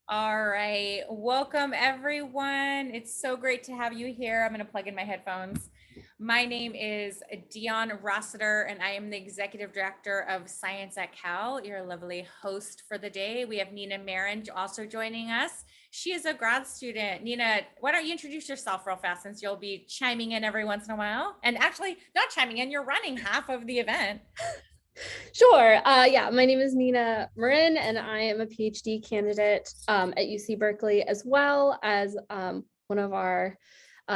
All right. Welcome, everyone. It's so great to have you here. I'm going to plug in my headphones. My name is Dion Rossiter, and I am the Executive Director of Science at Cal, your lovely host for the day. We have Nina Marin also joining us. She is a grad student. Nina, why don't you introduce yourself real fast, since you'll be chiming in every once in a while? And actually, not chiming in, you're running half of the event. Sure. Yeah, my name is Nina Marin, and I am a PhD candidate at UC Berkeley, as well as one of our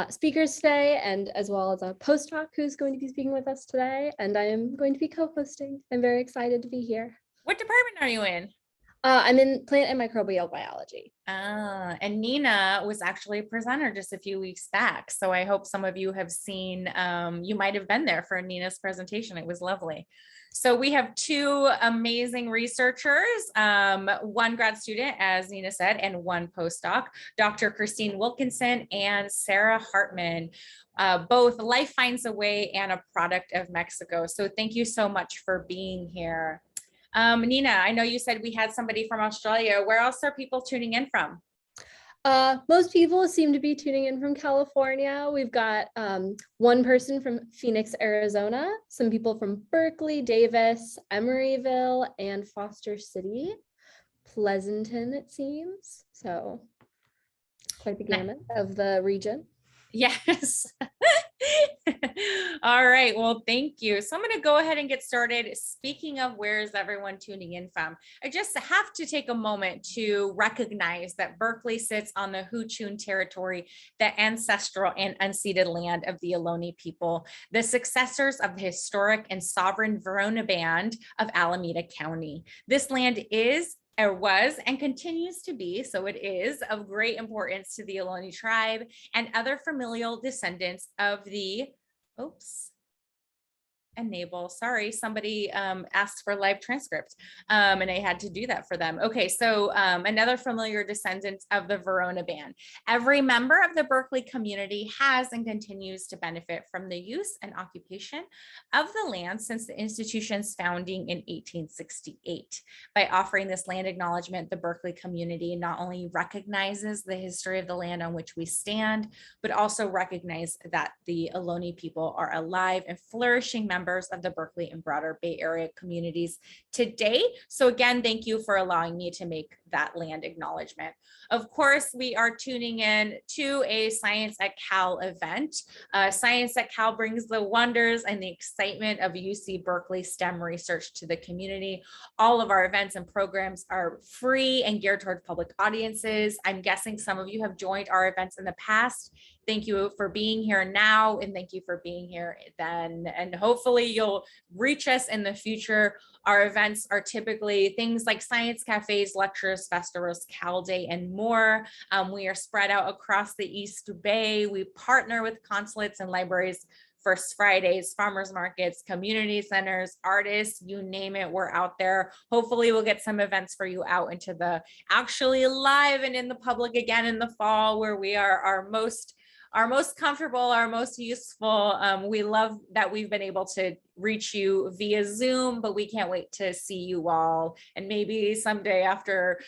speakers today, and as well as a postdoc who's going to be speaking with us today. And I am going to be co-hosting. I'm very excited to be here. What department are you in? I'm in plant and microbial biology. And Nina was actually a presenter just a few weeks back. So I hope some of you have seen, you might have been there for Nina's presentation. It was lovely. So we have two amazing researchers, one grad student, as Nina said, and one postdoc, Dr. Christine Wilkinson and Sarah Hartman, both Life Finds a Way and a product of Mexico. So thank you so much for being here. Nina, I know you said we had somebody from Australia. Where else are people tuning in from? Most people seem to be tuning in from California. We've got one person from Phoenix, Arizona, some people from Berkeley, Davis, Emeryville, and Foster City, Pleasanton, it seems. So quite the gamut of the region. Yes. All right. Well, thank you. So I'm going to go ahead and get started. Speaking of where is everyone tuning in from, I just have to take a moment to recognize that Berkeley sits on the Huchun territory, the ancestral and unceded land of the Ohlone people, the successors of the historic and sovereign Verona Band of Alameda County. This land is or was and continues to be, so it is of great importance to the Ohlone tribe and other familial descendants of the, enable, sorry, somebody asked for live transcript and I had to do that for them. Okay, so another familiar descendants of the Verona Band. Every member of the Berkeley community has and continues to benefit from the use and occupation of the land since the institution's founding in 1868. By offering this land acknowledgement, the Berkeley community not only recognizes the history of the land on which we stand, but also recognize that the Ohlone people are alive and flourishing members of the Berkeley and broader Bay Area communities today. So again, thank you for allowing me to make that land acknowledgement. Of course, we are tuning in to a Science at Cal event. Science at Cal brings the wonders and the excitement of UC Berkeley STEM research to the community. All of our events and programs are free and geared toward public audiences. I'm guessing some of you have joined our events in the past. Thank you for being here now, and thank you for being here then. And hopefully you'll reach us in the future. Our events are typically things like science cafes, lectures, festivals, Cal Day, and more. We are spread out across the East Bay. We partner with consulates and libraries, First Fridays, farmers markets, community centers, artists, you name it, we're out there. Hopefully we'll get some events for you out into the actually live and in the public again in the fall, where we are our most comfortable, our most useful. We love that we've been able to reach you via Zoom, but we can't wait to see you all. And maybe someday after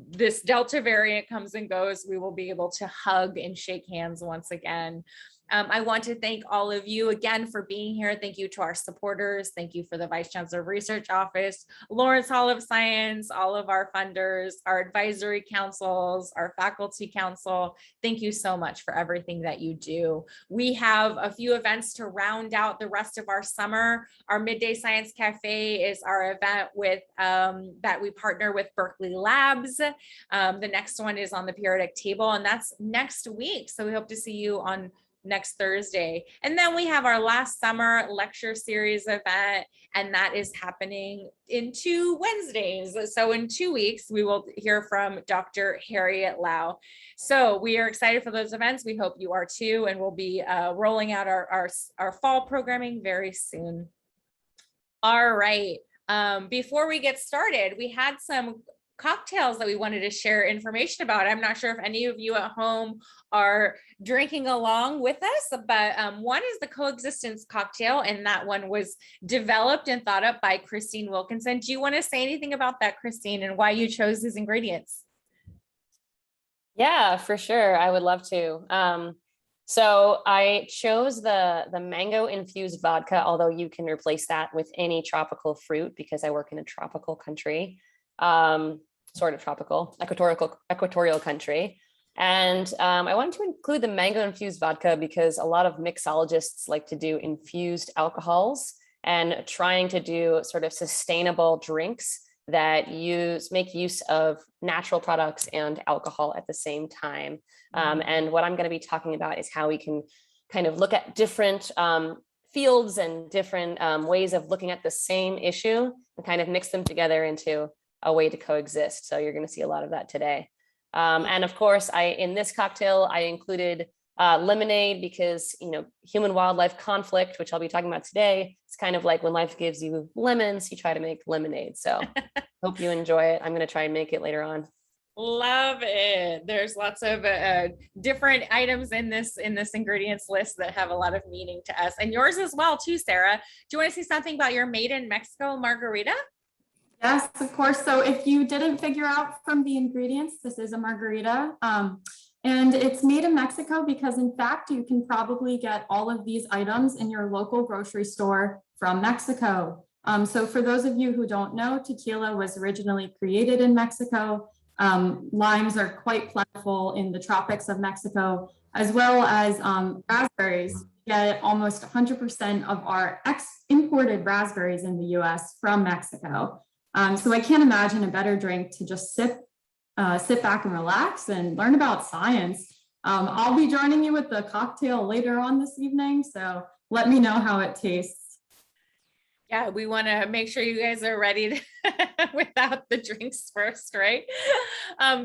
this Delta variant comes and goes, we will be able to hug and shake hands once again. I want to thank all of you again for being here. Thank you to our supporters. Thank you for the Vice Chancellor of Research Office, Lawrence Hall of Science, all of our funders, our advisory councils, our faculty council. Thank you so much for everything that you do. We have a few events to round out the rest of our summer. Our Midday Science Cafe is our event with that we partner with Berkeley Labs. The next one is on the periodic table, and that's next week. So we hope to see you on next Thursday. And then we have our last summer lecture series event, and that is happening in 2 Wednesdays. So in 2 weeks, we will hear from Dr. Harriet Lau. So we are excited for those events. We hope you are too, and we'll be rolling out our fall programming very soon. All right. Before we get started, we had some cocktails that we wanted to share information about. I'm not sure if any of you at home are drinking along with us, but one is the coexistence cocktail, and that one was developed and thought up by Christine Wilkinson. Do you want to say anything about that, Christine, and why you chose these ingredients? Yeah, for sure. I would love to. So I chose the mango infused vodka, although you can replace that with any tropical fruit because I work in a tropical country, sort of tropical, equatorial country. And I wanted to include the mango infused vodka because a lot of mixologists like to do infused alcohols and trying to do sort of sustainable drinks that make use of natural products and alcohol at the same time. And what I'm going to be talking about is how we can kind of look at different fields and different ways of looking at the same issue and kind of mix them together into a way to coexist. So you're going to see a lot of that today. And of course, in this cocktail, I included lemonade because, human wildlife conflict, which I'll be talking about today, it's kind of like when life gives you lemons, you try to make lemonade. So hope you enjoy it. I'm going to try and make it later on. Love it. There's lots of different items in this ingredients list that have a lot of meaning to us, and yours as well too, Sarah. Do you want to say something about your made in Mexico margarita? Yes, of course. So if you didn't figure out from the ingredients, this is a margarita. And it's made in Mexico because in fact, you can probably get all of these items in your local grocery store from Mexico. So for those of you who don't know, tequila was originally created in Mexico. Limes are quite plentiful in the tropics of Mexico, as well as raspberries. We get almost 100% of our imported raspberries in the US from Mexico. So I can't imagine a better drink to just sit back and relax and learn about science. I'll be joining you with the cocktail later on this evening, so let me know how it tastes. Yeah, we want to make sure you guys are ready to without the drinks first, right?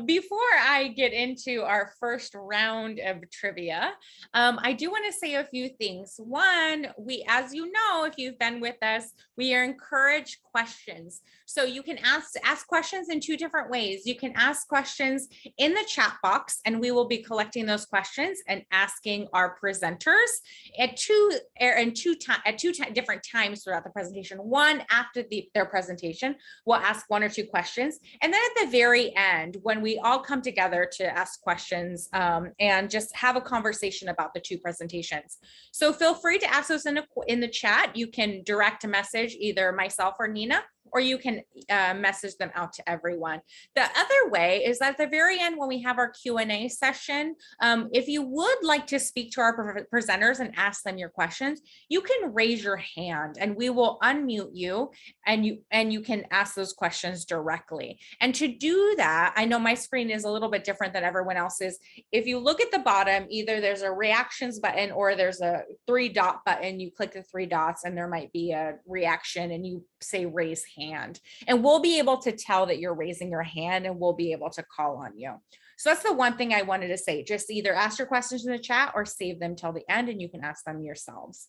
Before I get into our first round of trivia, I do want to say a few things. One, as you know, if you've been with us, we are encouraged questions. So you can ask questions in two different ways. You can ask questions in the chat box, and we will be collecting those questions and asking our presenters at two different times throughout the presentation. One after their presentation, we'll ask one or two questions. And then at the very end, when we all come together to ask questions and just have a conversation about the two presentations. So feel free to ask those in the chat. You can direct a message, either myself or Nina, or you can message them out to everyone. The other way is at the very end when we have our Q&A session, if you would like to speak to our presenters and ask them your questions, you can raise your hand and we will unmute you and you can ask those questions directly. And to do that, I know my screen is a little bit different than everyone else's. If you look at the bottom, either there's a reactions button or there's a 3-dot button. You click the 3 dots and there might be a reaction and you say raise hand, and we'll be able to tell that you're raising your hand and we'll be able to call on you. So that's the one thing I wanted to say. Just either ask your questions in the chat or save them till the end and you can ask them yourselves.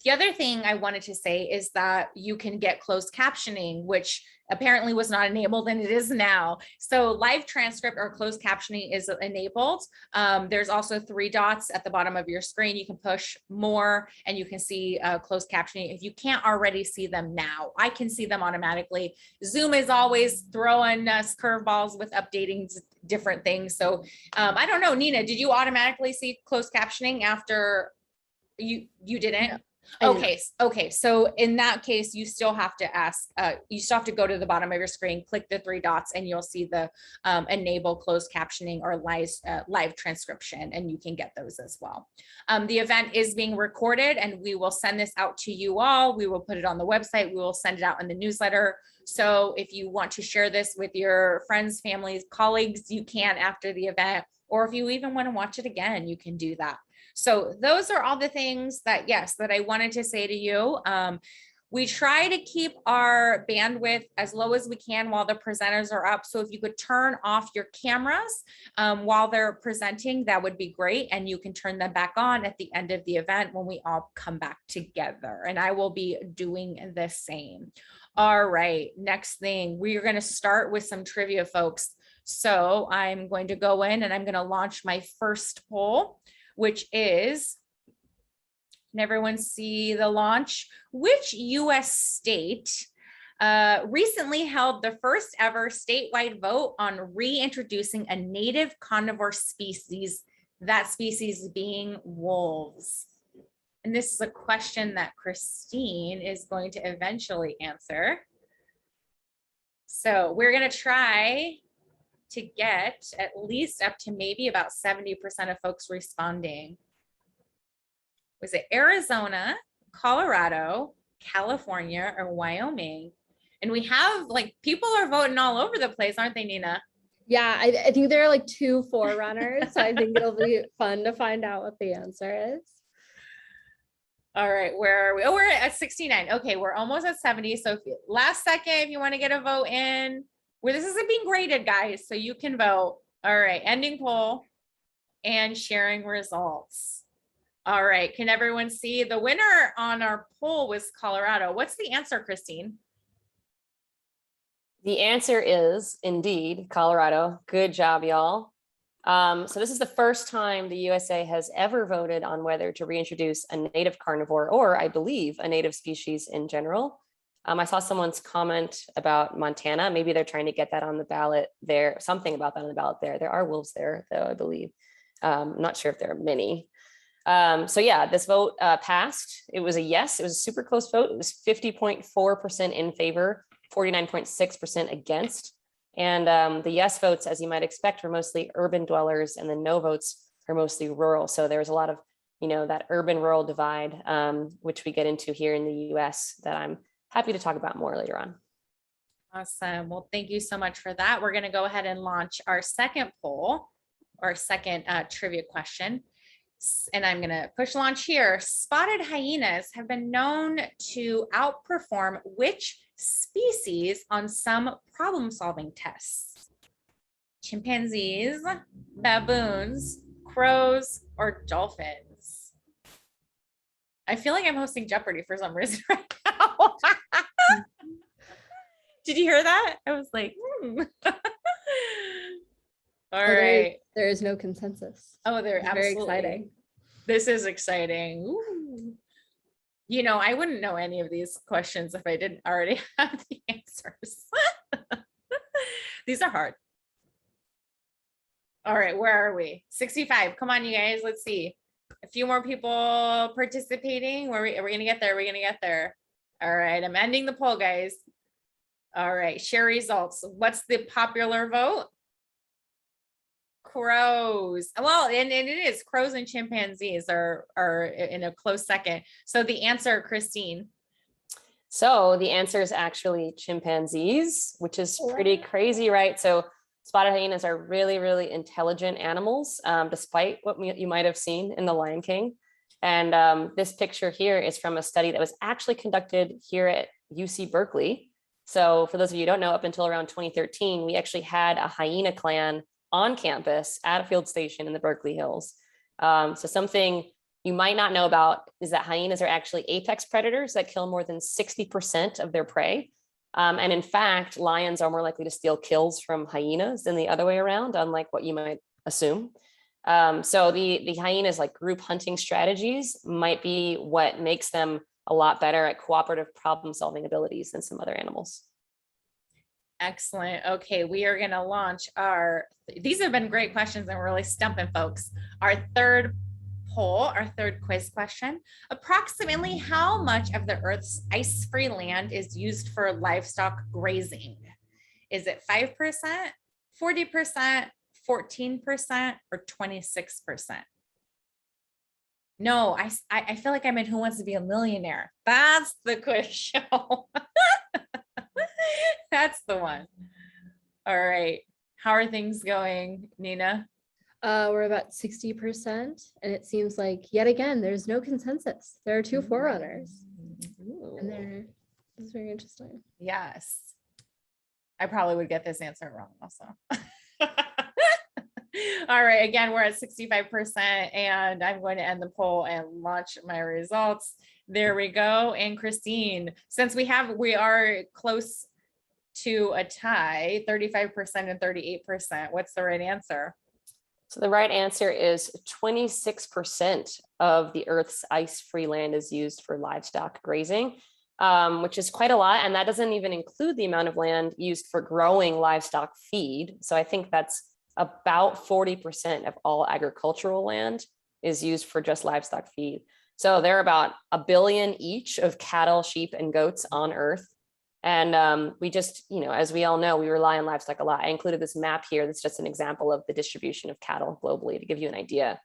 The other thing I wanted to say is that you can get closed captioning, which apparently was not enabled and it is now. So live transcript or closed captioning is enabled. There's also 3 dots at the bottom of your screen. You can push more and you can see closed captioning. If you can't already see them now, I can see them automatically. Zoom is always throwing us curveballs with updating different things. So I don't know, Nina, did you automatically see closed captioning after you didn't? No. Okay. So in that case, you still have to ask, you still have to go to the bottom of your screen, click the 3 dots and you'll see the enable closed captioning or live transcription, and you can get those as well. The event is being recorded and we will send this out to you all. We will put it on the website. We will send it out in the newsletter. So if you want to share this with your friends, families, colleagues, you can after the event, or if you even want to watch it again, you can do that. So those are all the things that I wanted to say to you. We try to keep our bandwidth as low as we can while the presenters are up. So if you could turn off your cameras while they're presenting, that would be great. And you can turn them back on at the end of the event when we all come back together. And I will be doing the same. All right, next thing, we are going to start with some trivia, folks. So I'm going to go in and I'm going to launch my first poll, which is, can everyone see the launch? Which US state recently held the first ever statewide vote on reintroducing a native carnivore species, that species being wolves. And this is a question that Christine is going to eventually answer. So we're going to try to get at least up to maybe about 70% of folks responding. Was it Arizona, Colorado, California, or Wyoming? And we have like people are voting all over the place, aren't they, Nina? Yeah, I think there are like 2 forerunners. So I think it'll be fun to find out what the answer is. All right, where are we? Oh, we're at 69. Okay, we're almost at 70. So last second, if you want to get a vote in, where this isn't being graded, guys, so you can vote. All right, ending poll and sharing results. All right, can everyone see the winner on our poll was Colorado? What's the answer, Christine? The answer is indeed Colorado. Good job, y'all. So this is the first time the USA has ever voted on whether to reintroduce a native carnivore, or I believe a native species in general. I saw someone's comment about Montana. Maybe they're trying to get that on the ballot there, something about that on the ballot there. There are wolves there, though, I believe. I'm not sure if there are many. So yeah, this vote passed. It was a yes. It was a super close vote. It was 50.4% in favor, 49.6% against. And the yes votes, as you might expect, were mostly urban dwellers, and the no votes are mostly rural. So there was a lot of, that urban-rural divide, which we get into here in the US, that I'm happy to talk about more later on. Awesome. Well, thank you so much for that. We're going to go ahead and launch our second poll, or second trivia question. And I'm going to push launch here. Spotted hyenas have been known to outperform which species on some problem-solving tests? Chimpanzees, baboons, crows, or dolphins? I feel like I'm hosting Jeopardy for some reason right now. Did you hear that? I was like, All right. There is no consensus. Oh, they're It's very absolutely exciting. This is exciting. Ooh. I wouldn't know any of these questions if I didn't already have the answers. These are hard. All right, where are we? 65. Come on, you guys. Let's see. A few more people participating. Are we gonna get there? We're gonna get there. All right, I'm ending the poll, guys. All right, share results. What's the popular vote? Crows. Well, and it is crows and chimpanzees are in a close second. So the answer, Christine. So the answer is actually chimpanzees, which is pretty crazy, right? So spotted hyenas are really, really intelligent animals, despite what you might have seen in The Lion King. And this picture here is from a study that was actually conducted here at UC Berkeley. So for those of you who don't know, up until around 2013, we actually had a hyena clan on campus at a field station in the Berkeley Hills. So something you might not know about is that hyenas are actually apex predators that kill more than 60% of their prey. And in fact, lions are more likely to steal kills from hyenas than the other way around, unlike what you might assume. So the hyenas, like group hunting strategies, might be what makes them a lot better at cooperative problem solving abilities than some other animals. Excellent. Okay, we are going to launch these have been great questions and we're really stumping folks. Our third poll, our third quiz question. Approximately how much of the Earth's ice-free land is used for livestock grazing? Is it 5%, 40%, 14%, or 26%? No, I feel like I'm in Who Wants to Be a Millionaire. That's the quiz show. That's the one. All right. How are things going, Nina? We're about 60%, and it seems like yet again there's no consensus. There are 2 forerunners, and it's very interesting. Yes, I probably would get this answer wrong also. All right, again, we're at 65%, and I'm going to end the poll and launch my results. There we go. And Christine, since we are close to a tie, 35% and 38%, what's the right answer? So the right answer is 26% of the Earth's ice-free land is used for livestock grazing. which is quite a lot. And that doesn't even include the amount of land used for growing livestock feed. So I think that's about 40% of all agricultural land is used for just livestock feed. So there are about 1 billion each of cattle, sheep, and goats on Earth. And we just, as we all know, we rely on livestock a lot. I included this map here. That's just an example of the distribution of cattle globally to give you an idea.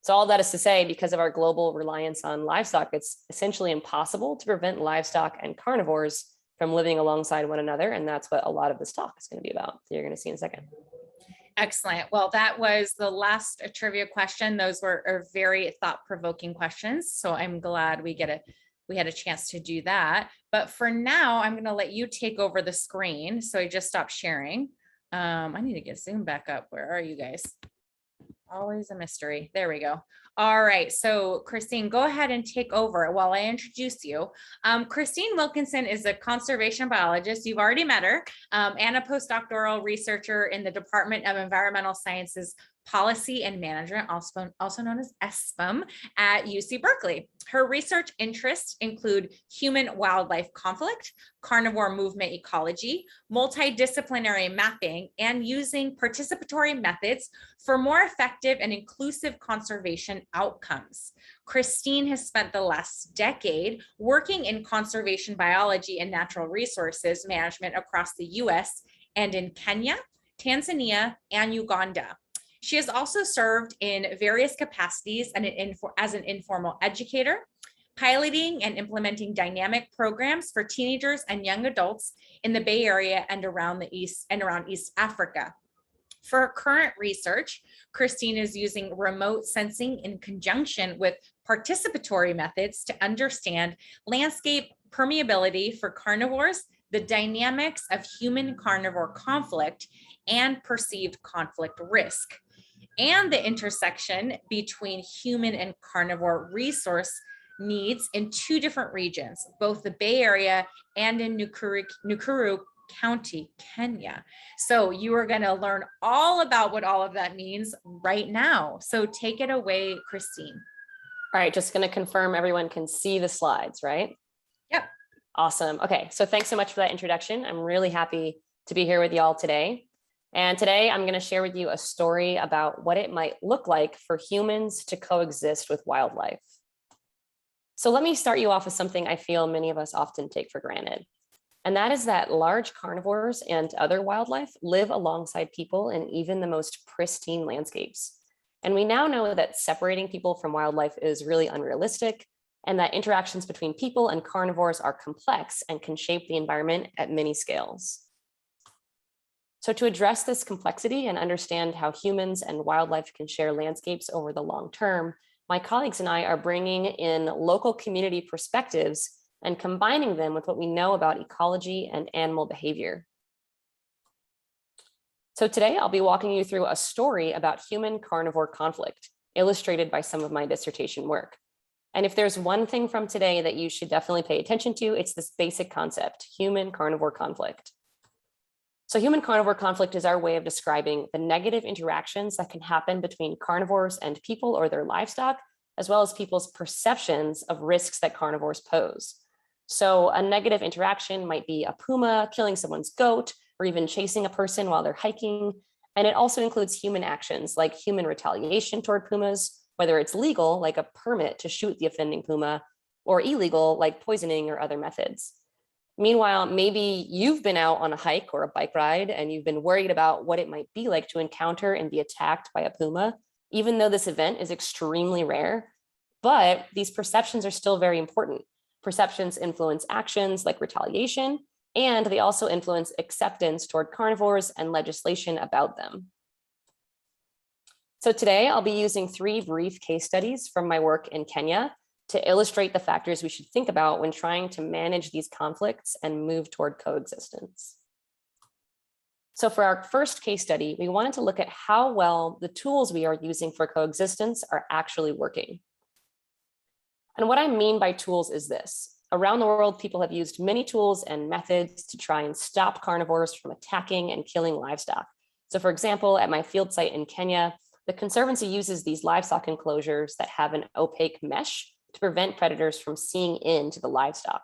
So all that is to say, because of our global reliance on livestock, it's essentially impossible to prevent livestock and carnivores from living alongside one another. And that's what a lot of this talk is going to be about. That you're going to see in a second. Excellent. Well, that was the last trivia question. Those were very thought-provoking questions. So I'm glad we had a chance to do that. But for now, I'm going to let you take over the screen. So I just stopped sharing. I need to get Zoom back up. Where are you guys? Always a mystery. There we go. All right. So Christine, go ahead and take over while I introduce you. Christine Wilkinson is a conservation biologist. You've already met her, and a postdoctoral researcher in the Department of Environmental Sciences Policy and Management, also known as ESPM, at UC Berkeley. Her research interests include human-wildlife conflict, carnivore movement ecology, multidisciplinary mapping, and using participatory methods for more effective and inclusive conservation outcomes. Christine has spent the last decade working in conservation biology and natural resources management across the US and in Kenya, Tanzania, and Uganda. She has also served in various capacities and as an informal educator, piloting and implementing dynamic programs for teenagers and young adults in the Bay Area and around East Africa. For her current research, Christine is using remote sensing in conjunction with participatory methods to understand landscape permeability for carnivores, the dynamics of human-carnivore conflict, and perceived conflict risk, and the intersection between human and carnivore resource needs in 2 different regions, both the Bay Area and in Nakuru County, Kenya. So you are going to learn all about what all of that means right now. So take it away, Christine. All right, just going to confirm everyone can see the slides, right? Yep. Awesome. Okay, so thanks so much for that introduction. I'm really happy to be here with y'all today. And today I'm going to share with you a story about what it might look like for humans to coexist with wildlife. So let me start you off with something I feel many of us often take for granted. And that is that large carnivores and other wildlife live alongside people in even the most pristine landscapes. And we now know that separating people from wildlife is really unrealistic, and that interactions between people and carnivores are complex and can shape the environment at many scales. So to address this complexity and understand how humans and wildlife can share landscapes over the long term, my colleagues and I are bringing in local community perspectives and combining them with what we know about ecology and animal behavior. So today I'll be walking you through a story about human-carnivore conflict, illustrated by some of my dissertation work. And if there's one thing from today that you should definitely pay attention to, it's this basic concept, human-carnivore conflict. So human-carnivore conflict is our way of describing the negative interactions that can happen between carnivores and people or their livestock, as well as people's perceptions of risks that carnivores pose. So a negative interaction might be a puma killing someone's goat, or even chasing a person while they're hiking. And it also includes human actions like human retaliation toward pumas, whether it's legal, like a permit to shoot the offending puma, or illegal, like poisoning or other methods. Meanwhile, maybe you've been out on a hike or a bike ride and you've been worried about what it might be like to encounter and be attacked by a puma, even though this event is extremely rare. But these perceptions are still very important. Perceptions influence actions like retaliation, and they also influence acceptance toward carnivores and legislation about them. So today I'll be using 3 brief case studies from my work in Kenya to illustrate the factors we should think about when trying to manage these conflicts and move toward coexistence. So for our first case study, we wanted to look at how well the tools we are using for coexistence are actually working. And what I mean by tools is this. Around the world, people have used many tools and methods to try and stop carnivores from attacking and killing livestock. So for example, at my field site in Kenya, the Conservancy uses these livestock enclosures that have an opaque mesh to prevent predators from seeing into the livestock.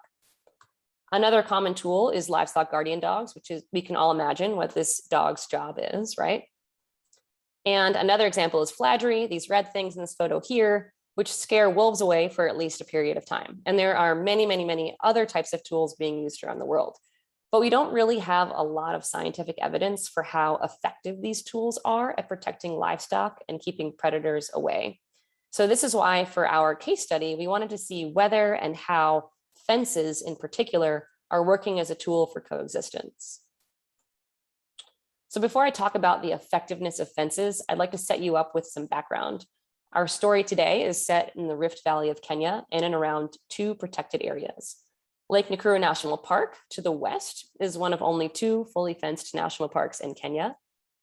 Another common tool is livestock guardian dogs, which is, we can all imagine what this dog's job is, right? And another example is flaggery, these red things in this photo here, which scare wolves away for at least a period of time. And there are many, many, many other types of tools being used around the world. But we don't really have a lot of scientific evidence for how effective these tools are at protecting livestock and keeping predators away. So this is why for our case study, we wanted to see whether and how fences in particular are working as a tool for coexistence. So before I talk about the effectiveness of fences, I'd like to set you up with some background. Our story today is set in the Rift Valley of Kenya in and around two protected areas. Lake Nakuru National Park to the west is one of only two fully fenced national parks in Kenya.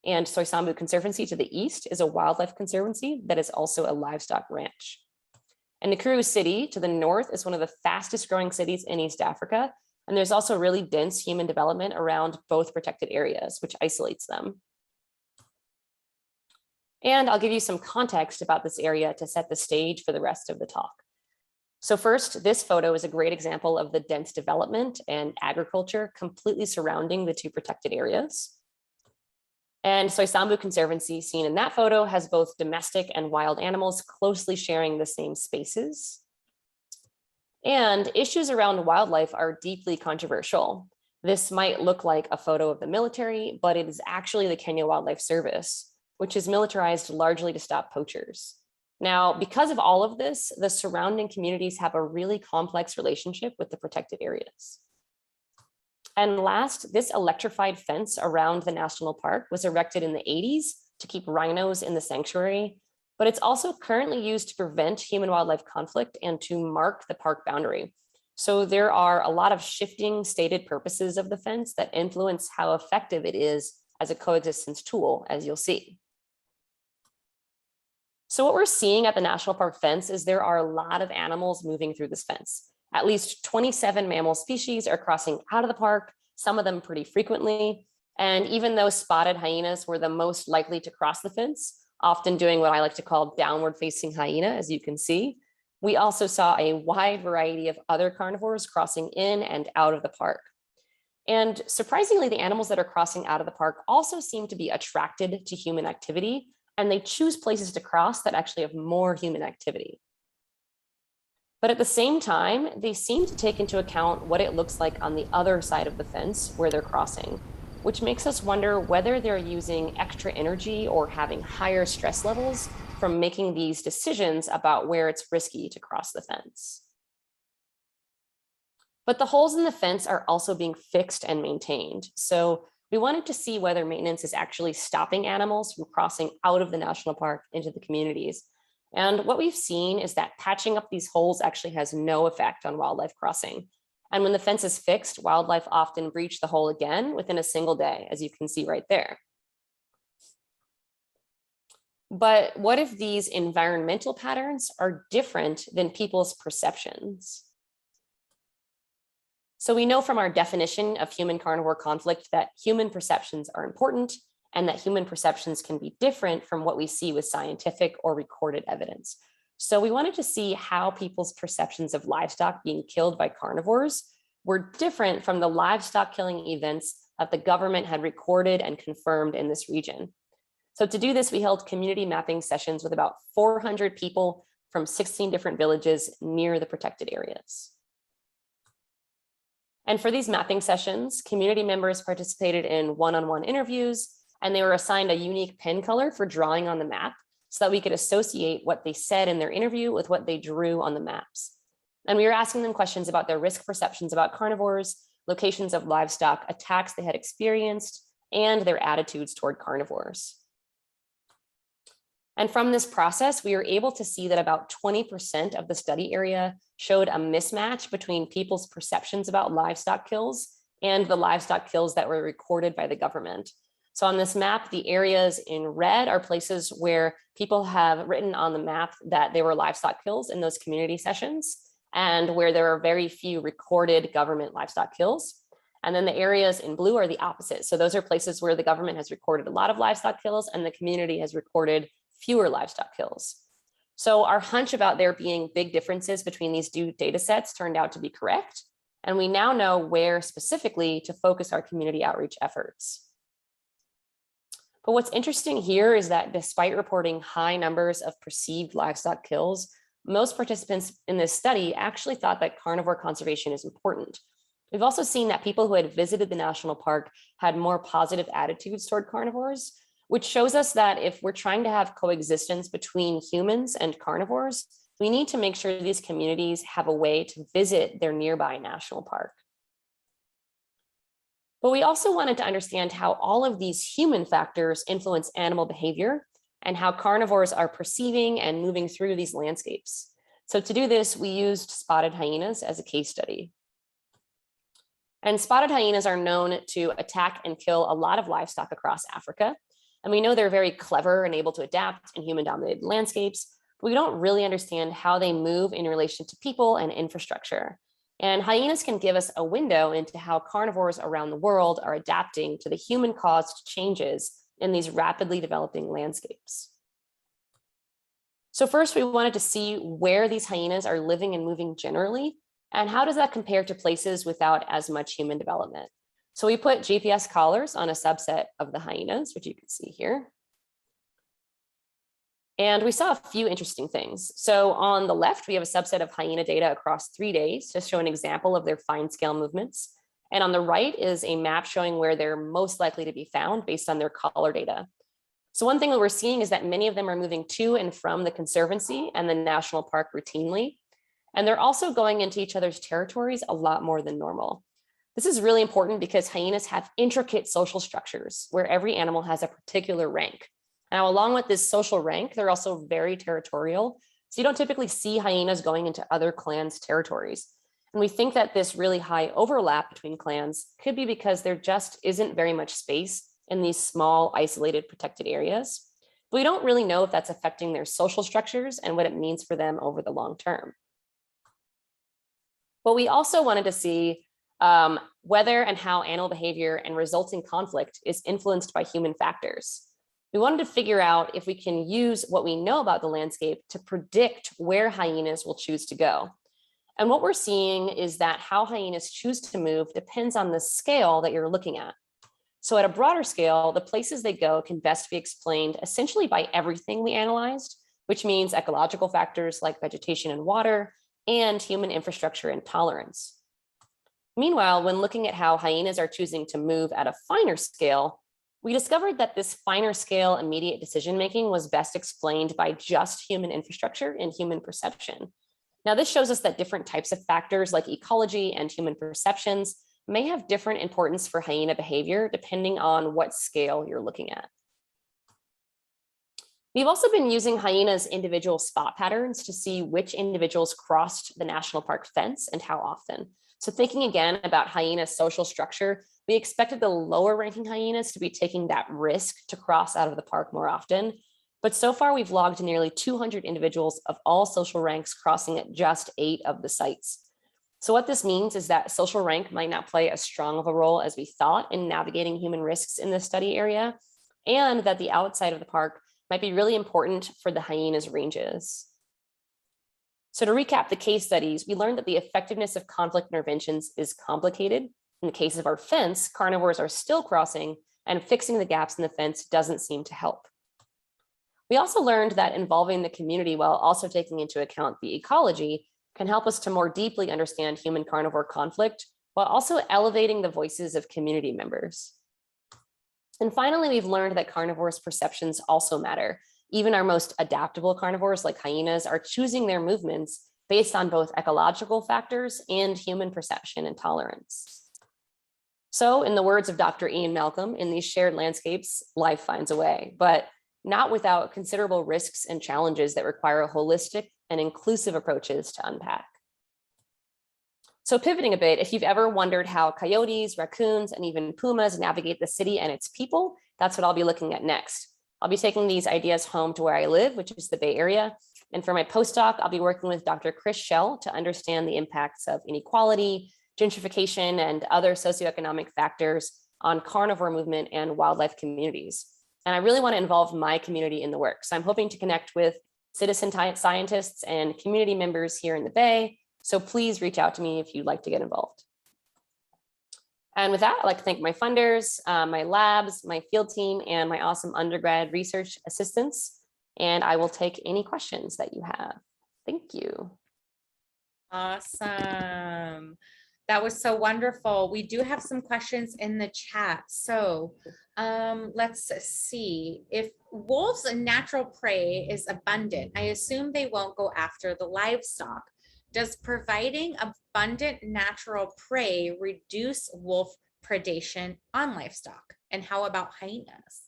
And Soisambu Conservancy to the east is a wildlife conservancy that is also a livestock ranch. And Nakuru City to the north is one of the fastest growing cities in East Africa. And there's also really dense human development around both protected areas, which isolates them. And I'll give you some context about this area to set the stage for the rest of the talk. So first, this photo is a great example of the dense development and agriculture completely surrounding the two protected areas. And Soisambu Conservancy, seen in that photo, has both domestic and wild animals closely sharing the same spaces. And issues around wildlife are deeply controversial. This might look like a photo of the military, but it is actually the Kenya Wildlife Service, which is militarized largely to stop poachers. Now, because of all of this, the surrounding communities have a really complex relationship with the protected areas. And last, this electrified fence around the national park was erected in the 80s to keep rhinos in the sanctuary, but it's also currently used to prevent human-wildlife conflict and to mark the park boundary. So there are a lot of shifting stated purposes of the fence that influence how effective it is as a coexistence tool, as you'll see. So what we're seeing at the national park fence is there are a lot of animals moving through this fence. At least 27 mammal species are crossing out of the park, some of them pretty frequently. And even though spotted hyenas were the most likely to cross the fence, often doing what I like to call downward facing hyena, as you can see, we also saw a wide variety of other carnivores crossing in and out of the park. And surprisingly, the animals that are crossing out of the park also seem to be attracted to human activity, and they choose places to cross that actually have more human activity. But at the same time, they seem to take into account what it looks like on the other side of the fence where they're crossing, which makes us wonder whether they're using extra energy or having higher stress levels from making these decisions about where it's risky to cross the fence. But the holes in the fence are also being fixed and maintained. So we wanted to see whether maintenance is actually stopping animals from crossing out of the national park into the communities. And what we've seen is that patching up these holes actually has no effect on wildlife crossing. And when the fence is fixed, wildlife often breach the hole again within a single day, as you can see right there. But what if these environmental patterns are different than people's perceptions? So we know from our definition of human-carnivore conflict that human perceptions are important and that human perceptions can be different from what we see with scientific or recorded evidence. So we wanted to see how people's perceptions of livestock being killed by carnivores were different from the livestock killing events that the government had recorded and confirmed in this region. So to do this, we held community mapping sessions with about 400 people from 16 different villages near the protected areas. And for these mapping sessions, community members participated in one-on-one interviews, and they were assigned a unique pen color for drawing on the map so that we could associate what they said in their interview with what they drew on the maps. And we were asking them questions about their risk perceptions about carnivores, locations of livestock, attacks they had experienced, and their attitudes toward carnivores. And from this process, we were able to see that about 20% of the study area showed a mismatch between people's perceptions about livestock kills and the livestock kills that were recorded by the government. So on this map, the areas in red are places where people have written on the map that there were livestock kills in those community sessions and where there are very few recorded government livestock kills. And then the areas in blue are the opposite. So those are places where the government has recorded a lot of livestock kills and the community has recorded fewer livestock kills. So our hunch about there being big differences between these two data sets turned out to be correct. And we now know where specifically to focus our community outreach efforts. But what's interesting here is that despite reporting high numbers of perceived livestock kills, most participants in this study actually thought that carnivore conservation is important. We've also seen that people who had visited the national park had more positive attitudes toward carnivores, which shows us that if we're trying to have coexistence between humans and carnivores, we need to make sure these communities have a way to visit their nearby national park. But we also wanted to understand how all of these human factors influence animal behavior and how carnivores are perceiving and moving through these landscapes. So to do this, we used spotted hyenas as a case study. And spotted hyenas are known to attack and kill a lot of livestock across Africa. And we know they're very clever and able to adapt in human-dominated landscapes, but we don't really understand how they move in relation to people and infrastructure. And hyenas can give us a window into how carnivores around the world are adapting to the human-caused changes in these rapidly developing landscapes. So first, we wanted to see where these hyenas are living and moving generally, and how does that compare to places without as much human development? So we put GPS collars on a subset of the hyenas, which you can see here. And we saw a few interesting things. So on the left, we have a subset of hyena data across 3 days to show an example of their fine scale movements. And on the right is a map showing where they're most likely to be found based on their collar data. So one thing that we're seeing is that many of them are moving to and from the conservancy and the national park routinely. And they're also going into each other's territories a lot more than normal. This is really important because hyenas have intricate social structures where every animal has a particular rank. Now, along with this social rank, they're also very territorial. So you don't typically see hyenas going into other clans' territories. And we think that this really high overlap between clans could be because there just isn't very much space in these small, isolated, protected areas. But we don't really know if that's affecting their social structures and what it means for them over the long term. But we also wanted to see whether and how animal behavior and resulting conflict is influenced by human factors. We wanted to figure out if we can use what we know about the landscape to predict where hyenas will choose to go. And what we're seeing is that how hyenas choose to move depends on the scale that you're looking at. So at a broader scale, the places they go can best be explained essentially by everything we analyzed, which means ecological factors like vegetation and water, and human infrastructure and tolerance. Meanwhile, when looking at how hyenas are choosing to move at a finer scale, we discovered that this finer scale immediate decision-making was best explained by just human infrastructure and human perception. Now, this shows us that different types of factors like ecology and human perceptions may have different importance for hyena behavior depending on what scale you're looking at. We've also been using hyenas' individual spot patterns to see which individuals crossed the national park fence and how often. So thinking again about hyena's social structure, we expected the lower ranking hyenas to be taking that risk to cross out of the park more often. But so far we've logged nearly 200 individuals of all social ranks crossing at just 8 of the sites. So what this means is that social rank might not play as strong of a role as we thought in navigating human risks in this study area, and that the outside of the park might be really important for the hyenas' ranges. So to recap the case studies, we learned that the effectiveness of conflict interventions is complicated. In the case of our fence, carnivores are still crossing, and fixing the gaps in the fence doesn't seem to help. We also learned that involving the community while also taking into account the ecology can help us to more deeply understand human-carnivore conflict while also elevating the voices of community members. And finally, we've learned that carnivores' perceptions also matter. Even our most adaptable carnivores like hyenas are choosing their movements based on both ecological factors and human perception and tolerance. So in the words of Dr. Ian Malcolm, in these shared landscapes, life finds a way, but not without considerable risks and challenges that require holistic and inclusive approaches to unpack. So pivoting a bit, if you've ever wondered how coyotes, raccoons, and even pumas navigate the city and its people, that's what I'll be looking at next. I'll be taking these ideas home to where I live, which is the Bay Area. And for my postdoc, I'll be working with Dr. Chris Schell to understand the impacts of inequality, gentrification, and other socioeconomic factors on carnivore movement and wildlife communities. And I really want to involve my community in the work. So I'm hoping to connect with citizen scientists and community members here in the Bay. So please reach out to me if you'd like to get involved. And with that, I'd like to thank my funders, my labs, my field team, and my awesome undergrad research assistants. And I will take any questions that you have. Thank you. Awesome. That was so wonderful. We do have some questions in the chat. So let's see. If wolves' natural prey is abundant, I assume they won't go after the livestock. Does providing abundant natural prey reduce wolf predation on livestock? And how about hyenas?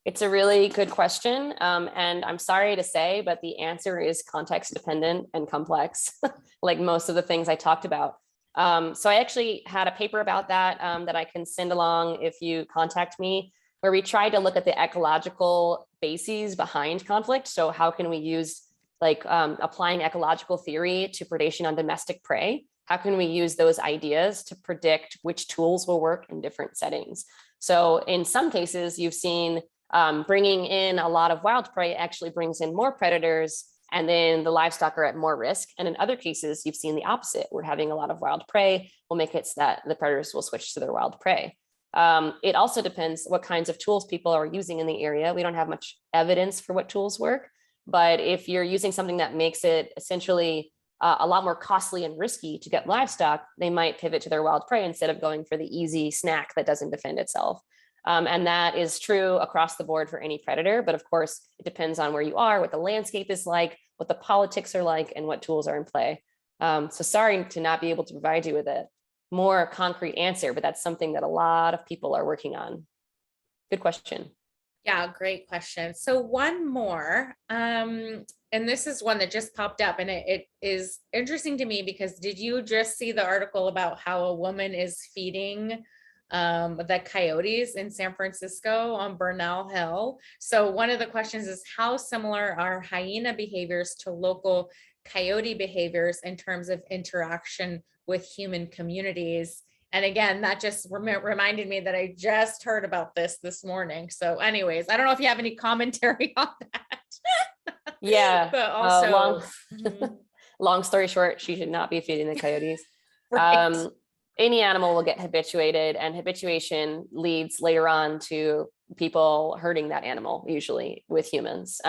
It's a really good question. And I'm sorry to say, but the answer is context dependent and complex, like most of the things I talked about. So I actually had a paper about that that I can send along if you contact me, where we tried to look at the ecological bases behind conflict. So how can we use applying ecological theory to predation on domestic prey? How can we use those ideas to predict which tools will work in different settings? So in some cases, you've seen bringing in a lot of wild prey actually brings in more predators, and then the livestock are at more risk. And in other cases, you've seen the opposite. We're having a lot of wild prey will make it so that the predators will switch to their wild prey. It also depends what kinds of tools people are using in the area. We don't have much evidence for what tools work, but if you're using something that makes it essentially a lot more costly and risky to get livestock, they might pivot to their wild prey instead of going for the easy snack that doesn't defend itself. And that is true across the board for any predator. But of course, it depends on where you are, what the landscape is like, what the politics are like, and what tools are in play. So sorry to not be able to provide you with a more concrete answer, but that's something that a lot of people are working on. Good question. Yeah, great question. So one more, and this is one that just popped up, and it is interesting to me because did you just see the article about how a woman is feeding the coyotes in San Francisco on Burnell Hill? So one of the questions is, how similar are hyena behaviors to local coyote behaviors in terms of interaction with human communities? And again, that just reminded me that I just heard about this morning. So anyways, I don't know if you have any commentary on that. Yeah, but also long story short, she should not be feeding the coyotes. right. Any animal will get habituated, and habituation leads later on to people hurting that animal, usually with humans,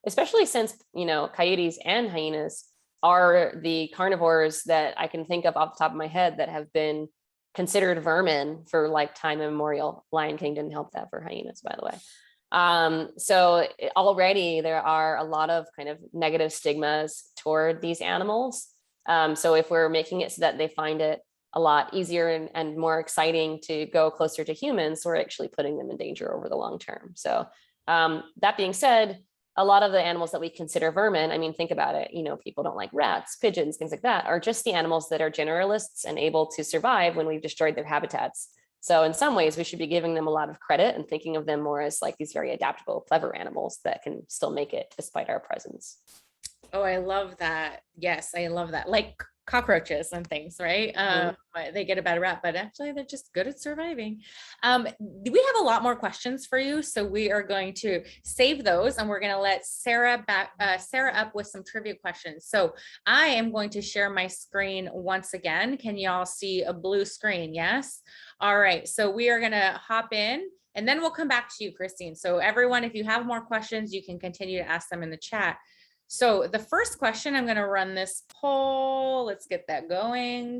especially since, coyotes and hyenas are the carnivores that I can think of off the top of my head that have been considered vermin for like time immemorial. Lion King didn't help that for hyenas, by the way. So already there are a lot of kind of negative stigmas toward these animals. So if we're making it so that they find it a lot easier and more exciting to go closer to humans, we're actually putting them in danger over the long term. So that being said, a lot of the animals that we consider vermin, I mean, think about it, people don't like rats, pigeons, things like that, are just the animals that are generalists and able to survive when we've destroyed their habitats. So in some ways, we should be giving them a lot of credit and thinking of them more as like these very adaptable, clever animals that can still make it despite our presence. Oh, I love that. Yes, I love that. Like cockroaches and things, right? They get a bad rap, but actually they're just good at surviving. We have a lot more questions for you, so we are going to save those, and we're going to let Sarah up with some trivia questions. So I am going to share my screen once again. Can y'all see a blue screen? Yes. All right. So we are going to hop in, and then we'll come back to you, Christine. So everyone, if you have more questions, you can continue to ask them in the chat. So the first question, I'm going to run this poll. Let's get that going.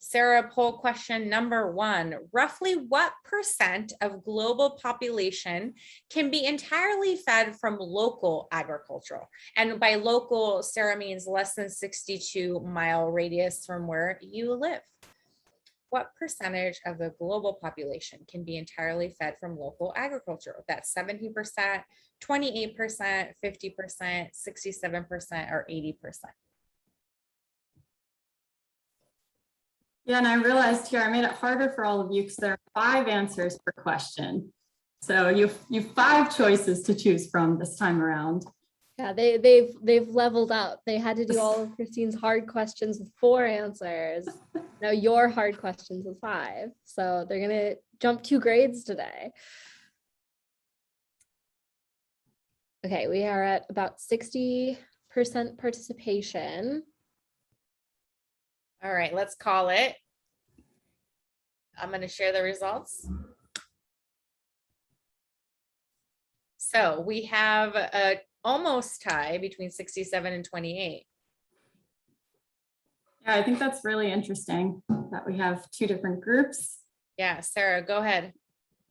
Sarah, poll question number 1. Roughly what % of global population can be entirely fed from local agricultural? And by local, Sarah means less than 62-mile radius from where you live. What percentage of the global population can be entirely fed from local agriculture? That's 70%, 28%, 50%, 67%, or 80%. Yeah, and I realized here I made it harder for all of you because there are 5 answers per question. So you've 5 choices to choose from this time around. Yeah, they've leveled up. They had to do all of Christine's hard questions with 4 answers. Now your hard questions with 5. So they're gonna jump 2 grades today. Okay, we are at about 60% participation. All right, let's call it. I'm going to share the results. So we have a almost tie between 67 and 28. Yeah, I think that's really interesting that we have two different groups. Yeah, Sarah, go ahead.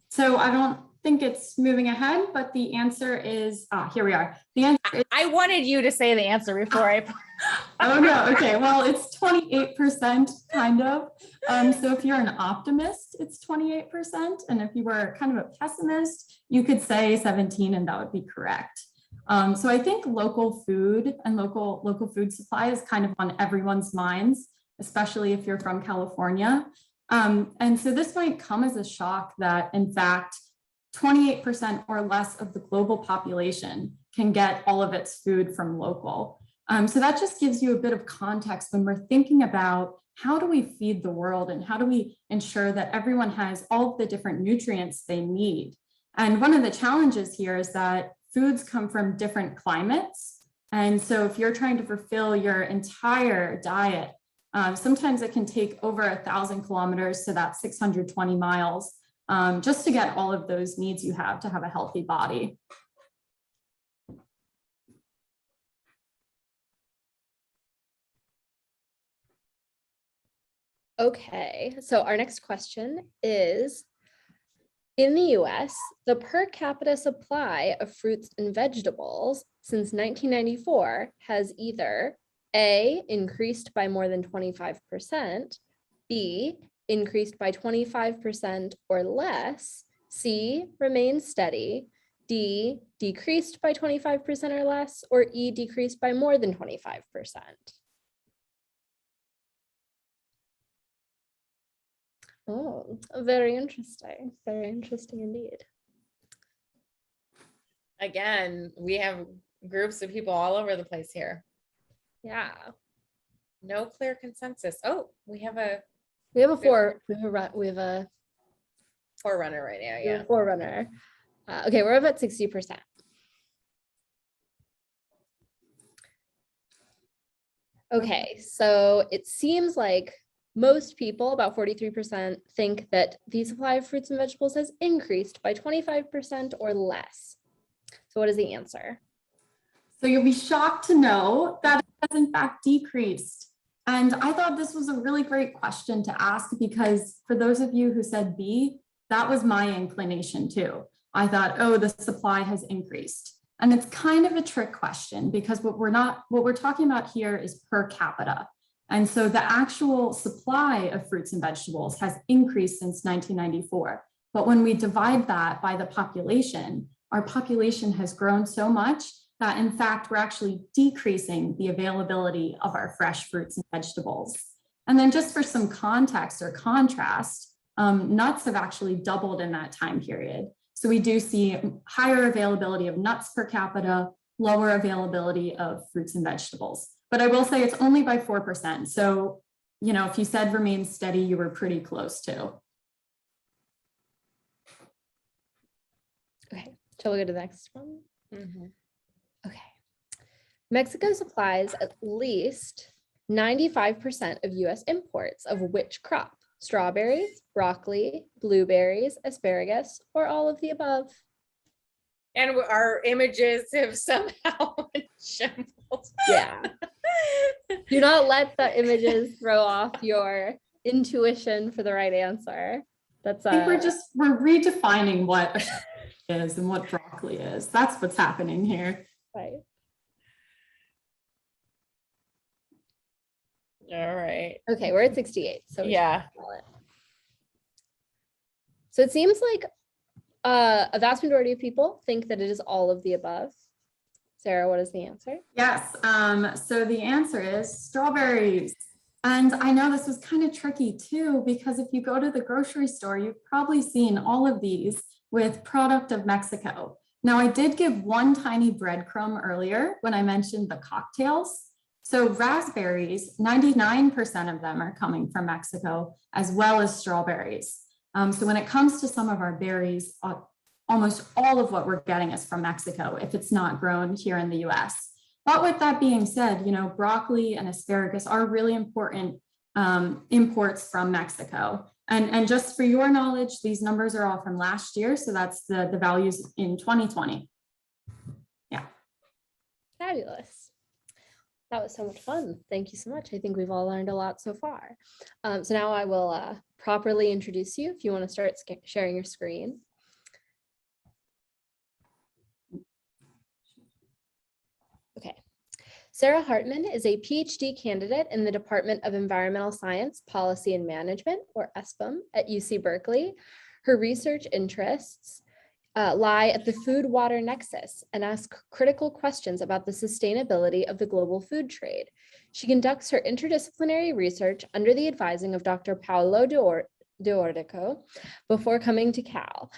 So I don't think it's moving ahead, but the answer is, here we are. The answer is, I wanted you to say the answer before I. oh no, okay, well, it's 28% kind of. So if you're an optimist, it's 28%. And if you were kind of a pessimist, you could say 17 and that would be correct. So I think local food and local food supply is kind of on everyone's minds, especially if you're from California. And so this might come as a shock that in fact, 28% or less of the global population can get all of its food from local. So that just gives you a bit of context when we're thinking about how do we feed the world and how do we ensure that everyone has all of the different nutrients they need. And one of the challenges here is that foods come from different climates. And so if you're trying to fulfill your entire diet, sometimes it can take over 1,000 kilometers to that 620 miles just to get all of those needs you have to have a healthy body. Okay, so our next question is, in the US, the per capita supply of fruits and vegetables since 1994 has either A, increased by more than 25%, B, increased by 25% or less, C, remained steady, D, decreased by 25% or less, or E, decreased by more than 25%. Oh, very interesting. Very interesting indeed. Again, we have groups of people all over the place here. Yeah. No clear consensus. Oh, we have a We have a forerunner forerunner right now. Yeah. forerunner. Okay, we're about 60%. Okay, so it seems like most people, about 43%, think that the supply of fruits and vegetables has increased by 25% or less. So what is the answer? So you'll be shocked to know that it has in fact decreased. And I thought this was a really great question to ask because for those of you who said B, that was my inclination too. I thought, oh, the supply has increased. And it's kind of a trick question because what we're talking about here is per capita. And so the actual supply of fruits and vegetables has increased since 1994. But when we divide that by the population, our population has grown so much that in fact, we're actually decreasing the availability of our fresh fruits and vegetables. And then just for some context or contrast, nuts have actually doubled in that time period. So we do see higher availability of nuts per capita, lower availability of fruits and vegetables. But I will say it's only by 4%. So, you know, if you said remain steady, you were pretty close to. Okay, shall we go to the next one? Mm-hmm. Okay. Mexico supplies at least 95% of US imports of which crop? Strawberries, broccoli, blueberries, asparagus, or all of the above? And our images have somehow shambled. Yeah. Do not let the images throw off your intuition for the right answer. That's I think we're redefining what a is and what broccoli is. That's what's happening here. right. All right. Okay, we're at 68. So Yeah. So it seems like a vast majority of people think that it is all of the above. Sarah, what is the answer? Yes, so the answer is strawberries. And I know this was kind of tricky too, because if you go to the grocery store, you've probably seen all of these with product of Mexico. Now I did give one tiny breadcrumb earlier when I mentioned the cocktails. So raspberries, 99% of them are coming from Mexico, as well as strawberries. So when it comes to some of our berries, almost all of what we're getting is from Mexico if it's not grown here in the US. But with that being said, you know, broccoli and asparagus are really important imports from Mexico. And just for your knowledge, these numbers are all from last year. So that's the values in 2020. Yeah. Fabulous. That was so much fun. Thank you so much. I think we've all learned a lot so far. So now I will properly introduce you if you want to start sharing your screen. Okay. Sarah Hartman is a PhD candidate in the Department of Environmental Science, Policy and Management, or ESPM, at UC Berkeley. Her research interests lie at the food-water nexus and ask critical questions about the sustainability of the global food trade. She conducts her interdisciplinary research under the advising of Dr. Paolo D'Ordico before coming to Cal.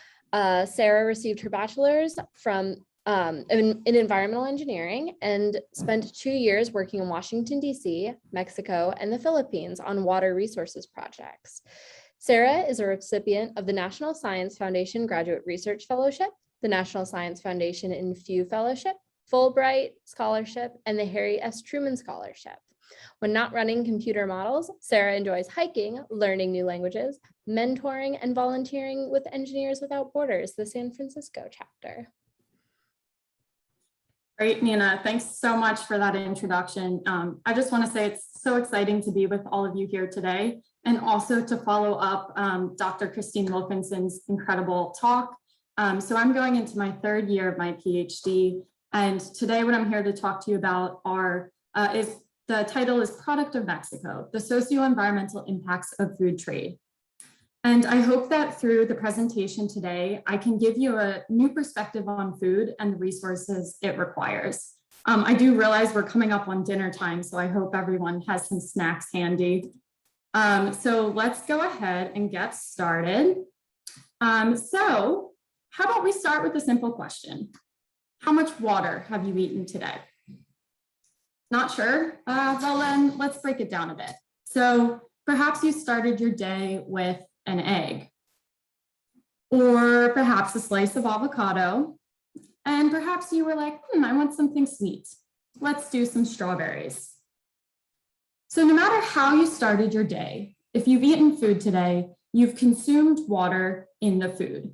Sarah received her bachelor's from in environmental engineering and spent 2 years working in Washington, D.C., Mexico, and the Philippines on water resources projects. Sarah is a recipient of the National Science Foundation Graduate Research Fellowship, the National Science Foundation Infuse Fellowship, Fulbright Scholarship, and the Harry S. Truman Scholarship. When not running computer models, Sarah enjoys hiking, learning new languages, mentoring, and volunteering with Engineers Without Borders, the San Francisco chapter. Great, Nina. Thanks so much for that introduction. I just want to say it's so exciting to be with all of you here today, and also to follow up Dr. Christine Wilkinson's incredible talk. So I'm going into my 3rd year of my PhD, and today what I'm here to talk to you about is the title is Product of Mexico, the Socio-Environmental Impacts of Food Trade. And I hope that through the presentation today, I can give you a new perspective on food and the resources it requires. I do realize we're coming up on dinner time, so I hope everyone has some snacks handy. So let's go ahead and get started. So how about we start with a simple question? How much water have you eaten today? Not sure? Well then, let's break it down a bit. So perhaps you started your day with an egg, or perhaps a slice of avocado, and perhaps you were like, I want something sweet. Let's do some strawberries. So no matter how you started your day, if you've eaten food today, you've consumed water in the food.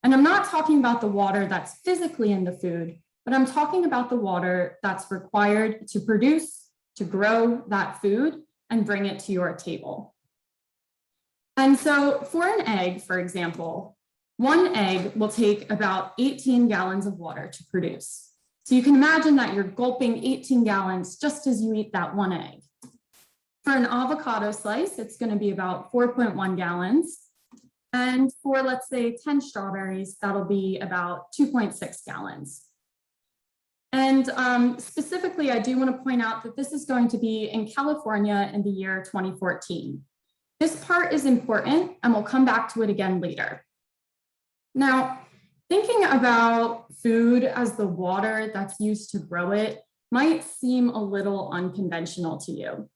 And I'm not talking about the water that's physically in the food, but I'm talking about the water that's required to produce, to grow that food and bring it to your table. And so for an egg, for example, one egg will take about 18 gallons of water to produce. So you can imagine that you're gulping 18 gallons just as you eat that one egg. For an avocado slice, it's going to be about 4.1 gallons. And for, let's say, 10 strawberries, that'll be about 2.6 gallons. And specifically, I do want to point out that this is going to be in California in the year 2014. This part is important, and we'll come back to it again later. Now, thinking about food as the water that's used to grow it might seem a little unconventional to you.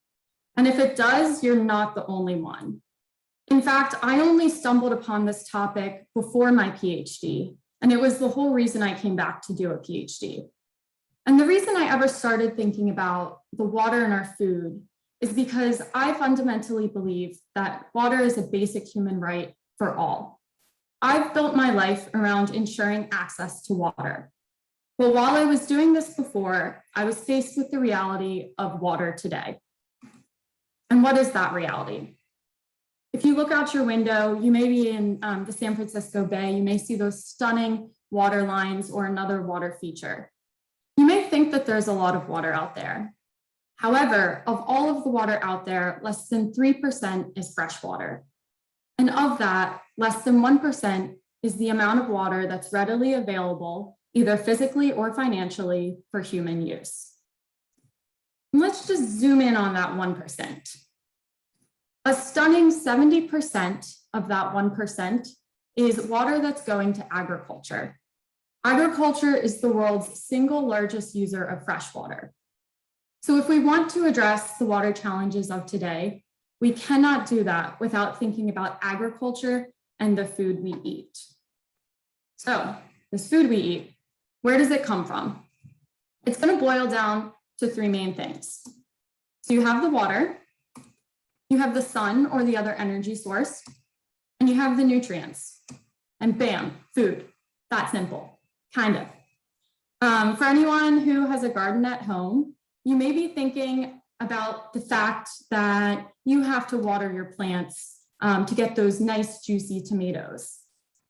And if it does, you're not the only one. In fact, I only stumbled upon this topic before my PhD, and it was the whole reason I came back to do a PhD. And the reason I ever started thinking about the water in our food is because I fundamentally believe that water is a basic human right for all. I've built my life around ensuring access to water. But while I was doing this before, I was faced with the reality of water today. And what is that reality? If you look out your window, you may be in the San Francisco Bay, you may see those stunning water lines or another water feature. You may think that there's a lot of water out there. However, of all of the water out there, less than 3% is fresh water. And of that, less than 1% is the amount of water that's readily available, either physically or financially, for human use. And let's just zoom in on that 1%. A stunning 70% of that 1% is water that's going to agriculture. Agriculture is the world's single largest user of fresh water. So if we want to address the water challenges of today, we cannot do that without thinking about agriculture and the food we eat. So this food we eat, where does it come from? It's going to boil down to 3 main things. So you have the water, you have the sun or the other energy source, and you have the nutrients, and bam, food. That simple, kind of. For anyone who has a garden at home, you may be thinking about the fact that you have to water your plants to get those nice juicy tomatoes.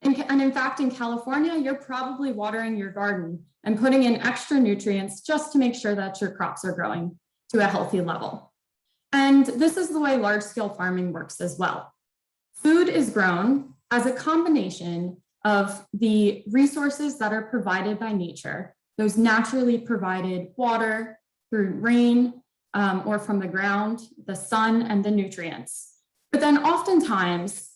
And in fact, in California, you're probably watering your garden and putting in extra nutrients just to make sure that your crops are growing to a healthy level. And this is the way large-scale farming works as well. Food is grown as a combination of the resources that are provided by nature, those naturally provided water through rain or from the ground, the sun, and the nutrients. But then oftentimes,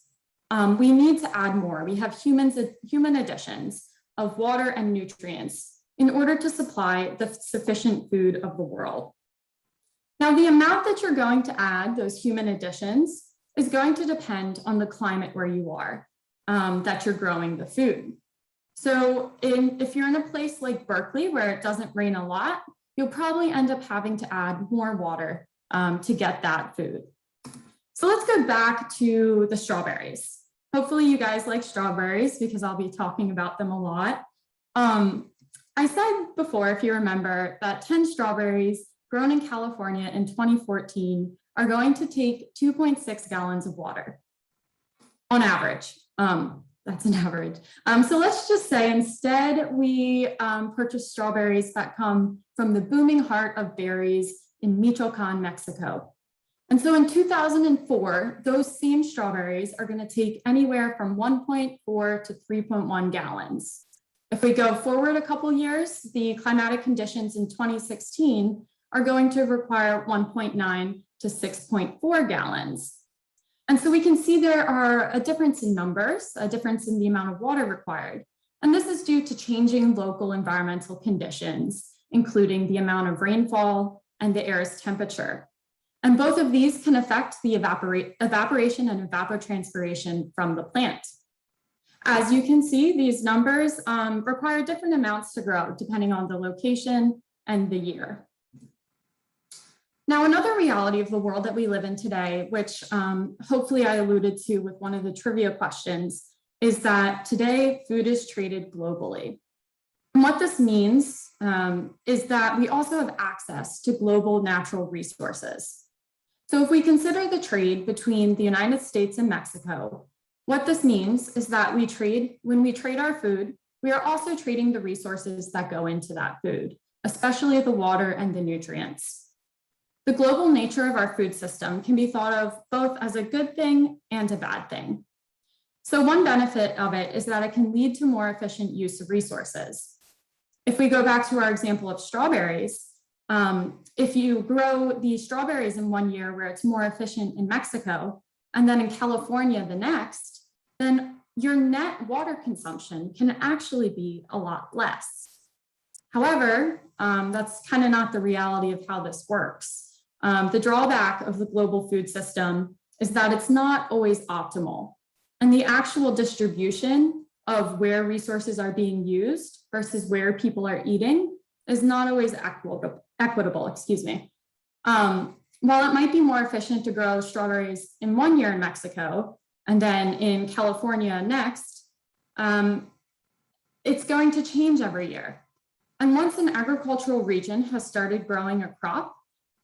we need to add more. We have human additions of water and nutrients in order to supply the sufficient food of the world. Now, the amount that you're going to add, those human additions, is going to depend on the climate where you are, that you're growing the food. So if you're in a place like Berkeley where it doesn't rain a lot, you'll probably end up having to add more water to get that food. So let's go back to the strawberries. Hopefully you guys like strawberries because I'll be talking about them a lot. I said before, if you remember, that 10 strawberries grown in California in 2014 are going to take 2.6 gallons of water on average. That's an average. So let's just say instead we purchase strawberries that come from the booming heart of berries in Michoacan, Mexico. And so in 2004, those same strawberries are going to take anywhere from 1.4 to 3.1 gallons. If we go forward a couple years, the climatic conditions in 2016 are going to require 1.9 to 6.4 gallons. And so we can see there are a difference in numbers, a difference in the amount of water required. And this is due to changing local environmental conditions, including the amount of rainfall and the air's temperature. And both of these can affect the evaporation and evapotranspiration from the plant. As you can see, these numbers require different amounts to grow depending on the location and the year. Now, another reality of the world that we live in today, which hopefully I alluded to with one of the trivia questions, is that today food is traded globally. And what this means is that we also have access to global natural resources. So if we consider the trade between the United States and Mexico, what this means is that when we trade our food, we are also trading the resources that go into that food, especially the water and the nutrients. The global nature of our food system can be thought of both as a good thing and a bad thing. So one benefit of it is that it can lead to more efficient use of resources. If we go back to our example of strawberries, if you grow the strawberries in one year where it's more efficient in Mexico, and then in California the next, then your net water consumption can actually be a lot less. However, that's kind of not the reality of how this works. The drawback of the global food system is that it's not always optimal. And the actual distribution of where resources are being used versus where people are eating is not always equitable, excuse me. While it might be more efficient to grow strawberries in one year in Mexico and then in California next, it's going to change every year. And once an agricultural region has started growing a crop,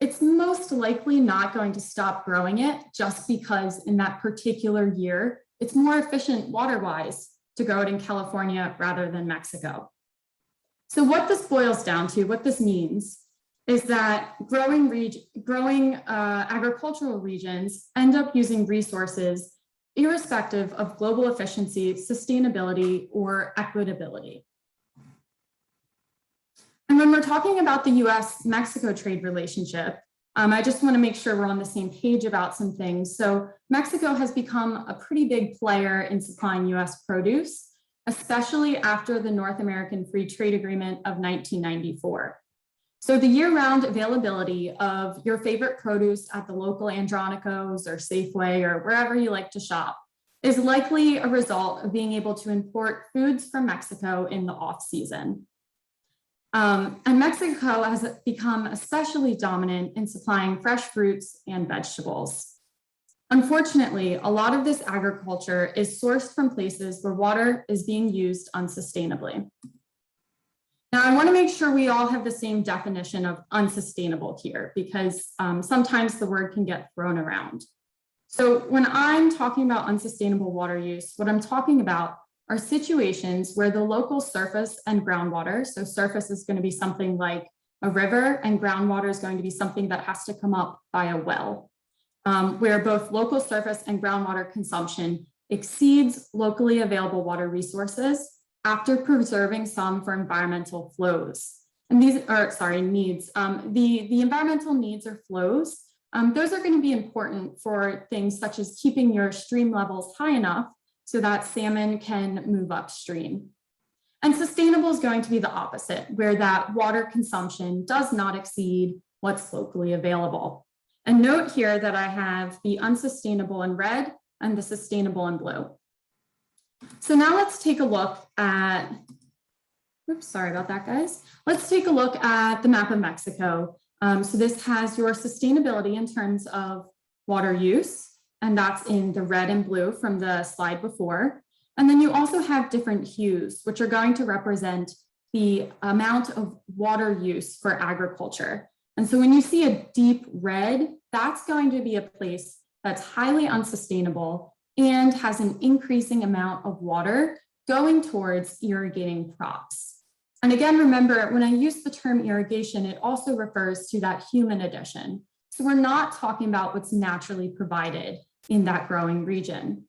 it's most likely not going to stop growing it just because in that particular year, it's more efficient water-wise to grow it in California rather than Mexico. So what this boils down to, what this means, is that growing agricultural regions end up using resources irrespective of global efficiency, sustainability, or equitability. And when we're talking about the US-Mexico trade relationship, I just want to make sure we're on the same page about some things. So Mexico has become a pretty big player in supplying US produce, especially after the North American Free Trade Agreement of 1994. So the year-round availability of your favorite produce at the local Andronico's or Safeway or wherever you like to shop is likely a result of being able to import foods from Mexico in the off-season. And Mexico has become especially dominant in supplying fresh fruits and vegetables. Unfortunately, a lot of this agriculture is sourced from places where water is being used unsustainably. Now, I want to make sure we all have the same definition of unsustainable here, because sometimes the word can get thrown around. So when I'm talking about unsustainable water use, what I'm talking about are situations where the local surface and groundwater, so surface is going to be something like a river, and groundwater is going to be something that has to come up by a well, where both local surface and groundwater consumption exceeds locally available water resources after preserving some for environmental flows. And these are, sorry, needs. The environmental needs or flows, those are going to be important for things such as keeping your stream levels high enough so that salmon can move upstream. And sustainable is going to be the opposite, where that water consumption does not exceed what's locally available. And note here that I have the unsustainable in red and the sustainable in blue. So now let's take a look at, oops, sorry about that, guys. Let's take a look at the map of Mexico. So this has your sustainability in terms of water use, and that's in the red and blue from the slide before. And then you also have different hues, which are going to represent the amount of water use for agriculture. And so when you see a deep red, that's going to be a place that's highly unsustainable and has an increasing amount of water going towards irrigating crops. And again, remember, when I use the term irrigation, it also refers to that human addition. So we're not talking about what's naturally provided in that growing region.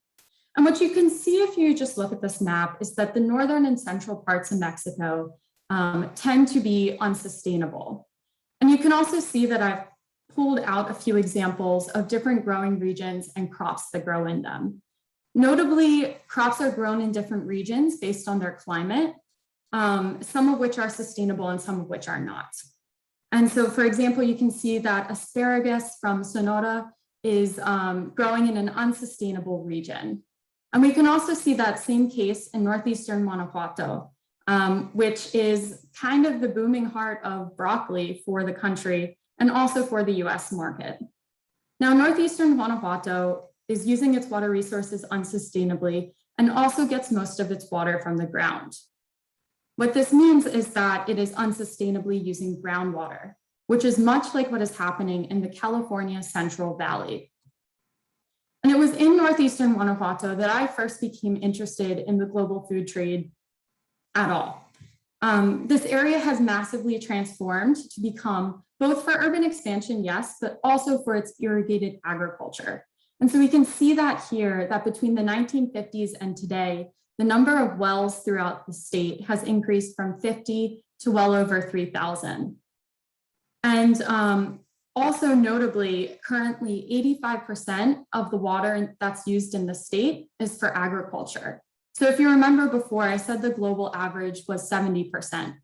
And what you can see if you just look at this map is that the northern and central parts of Mexico tend to be unsustainable. And you can also see that I've pulled out a few examples of different growing regions and crops that grow in them. Notably, crops are grown in different regions based on their climate, some of which are sustainable and some of which are not. And so, for example, you can see that asparagus from Sonora is growing in an unsustainable region. And we can also see that same case in northeastern Guanajuato, which is kind of the booming heart of broccoli for the country and also for the US market. Now, northeastern Guanajuato is using its water resources unsustainably and also gets most of its water from the ground. What this means is that it is unsustainably using groundwater, which is much like what is happening in the California Central Valley. And it was in northeastern Guanajuato that I first became interested in the global food trade at all. This area has massively transformed to become both for urban expansion, yes, but also for its irrigated agriculture. And so we can see that here, that between the 1950s and today, the number of wells throughout the state has increased from 50 to well over 3,000. And also notably, currently 85% of the water that's used in the state is for agriculture. So if you remember before, I said the global average was 70%.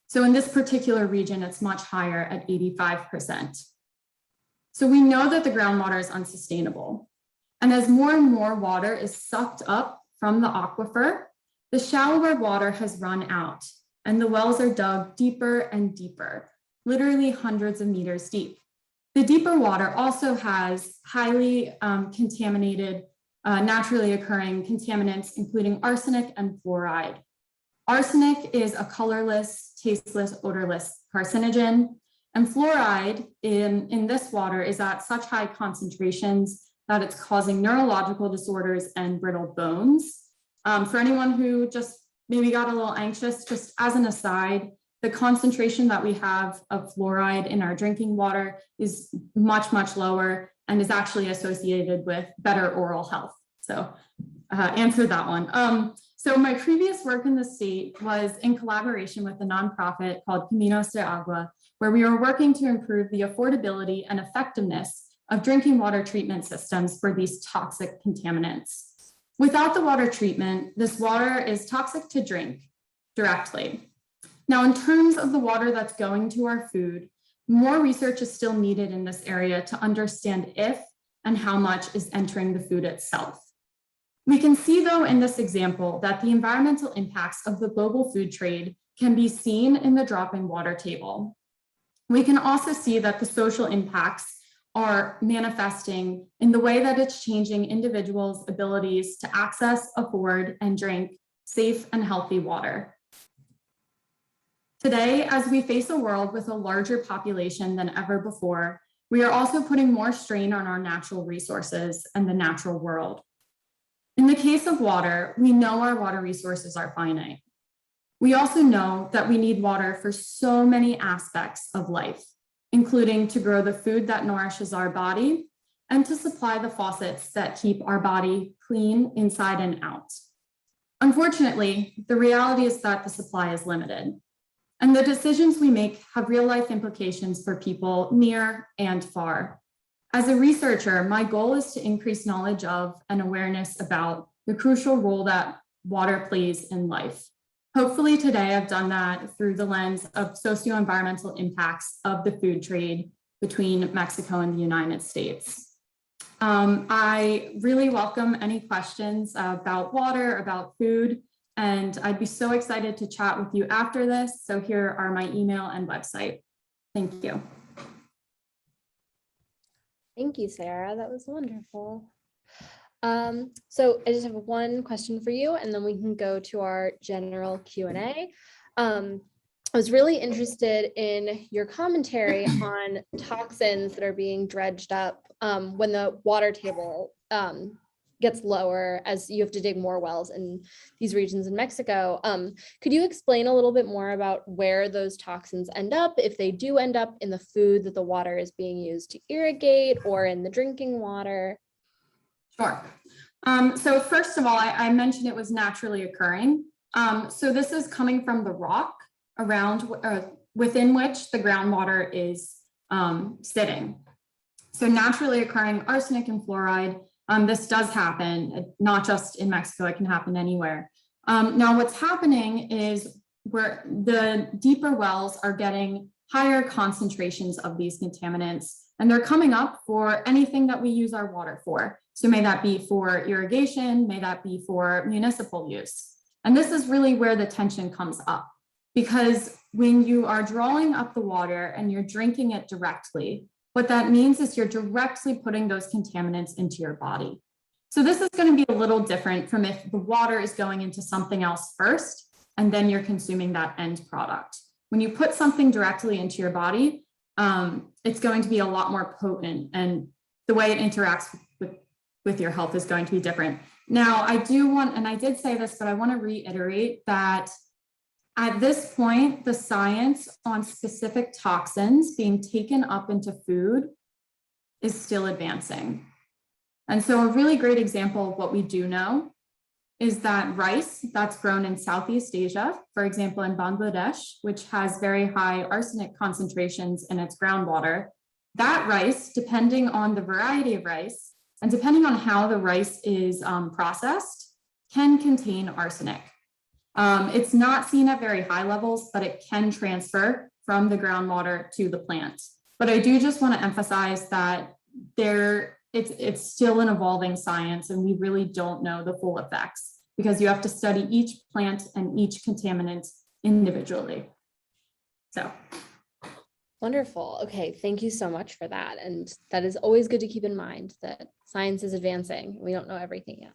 So in this particular region, it's much higher at 85%. So we know that the groundwater is unsustainable. And as more and more water is sucked up from the aquifer, the shallower water has run out and the wells are dug deeper and deeper, literally hundreds of meters deep. The deeper water also has highly contaminated, naturally occurring contaminants, including arsenic and fluoride. Arsenic is a colorless, tasteless, odorless carcinogen, and fluoride in this water is at such high concentrations that it's causing neurological disorders and brittle bones. For anyone who just maybe got a little anxious, just as an aside, the concentration that we have of fluoride in our drinking water is much, much lower and is actually associated with better oral health. So answer that one. So my previous work in the state was in collaboration with a nonprofit called Caminos de Agua, where we were working to improve the affordability and effectiveness of drinking water treatment systems for these toxic contaminants. Without the water treatment, this water is toxic to drink directly. Now, in terms of the water that's going to our food, more research is still needed in this area to understand if and how much is entering the food itself. We can see, though, in this example that the environmental impacts of the global food trade can be seen in the drop in water table. We can also see that the social impacts are manifesting in the way that it's changing individuals' abilities to access, afford, and drink safe and healthy water. Today, as we face a world with a larger population than ever before, we are also putting more strain on our natural resources and the natural world. In the case of water, we know our water resources are finite. We also know that we need water for so many aspects of life, including to grow the food that nourishes our body and to supply the faucets that keep our body clean inside and out. Unfortunately, the reality is that the supply is limited, and the decisions we make have real-life implications for people near and far. As a researcher, my goal is to increase knowledge of and awareness about the crucial role that water plays in life. Hopefully today I've done that through the lens of socio-environmental impacts of the food trade between Mexico and the United States. I really welcome any questions about water, about food, and I'd be so excited to chat with you after this. So here are my email and website. Thank you. Thank you, Sarah. That was wonderful. So I just have one question for you, and then we can go to our general Q&A. I was really interested in your commentary on toxins that are being dredged up when the water table gets lower, as you have to dig more wells in these regions in Mexico. Could you explain a little bit more about where those toxins end up, if they do end up in the food that the water is being used to irrigate or in the drinking water? Sure. So first of all, I mentioned it was naturally occurring. So this is coming from the rock around within which the groundwater is sitting. So naturally occurring arsenic and fluoride. This does happen, not just in Mexico, it can happen anywhere. Now what's happening is where the deeper wells are getting higher concentrations of these contaminants, and they're coming up for anything that we use our water for. So may that be for irrigation, may that be for municipal use. And this is really where the tension comes up, because when you are drawing up the water and you're drinking it directly, what that means is you're directly putting those contaminants into your body. So this is going to be a little different from if the water is going into something else first, and then you're consuming that end product. When you put something directly into your body, it's going to be a lot more potent, and the way it interacts with your health is going to be different. Now, I do want, and I did say this, but I want to reiterate that at this point, the science on specific toxins being taken up into food is still advancing. And so a really great example of what we do know is that rice that's grown in Southeast Asia, for example, in Bangladesh, which has very high arsenic concentrations in its groundwater, that rice, depending on the variety of rice, and depending on how the rice is processed, can contain arsenic. It's not seen at very high levels, but it can transfer from the groundwater to the plant. But I do just want to emphasize that it's still an evolving science, and we really don't know the full effects, because you have to study each plant and each contaminant individually. So. Wonderful. Okay, thank you so much for that. And that is always good to keep in mind, that science is advancing. We don't know everything yet.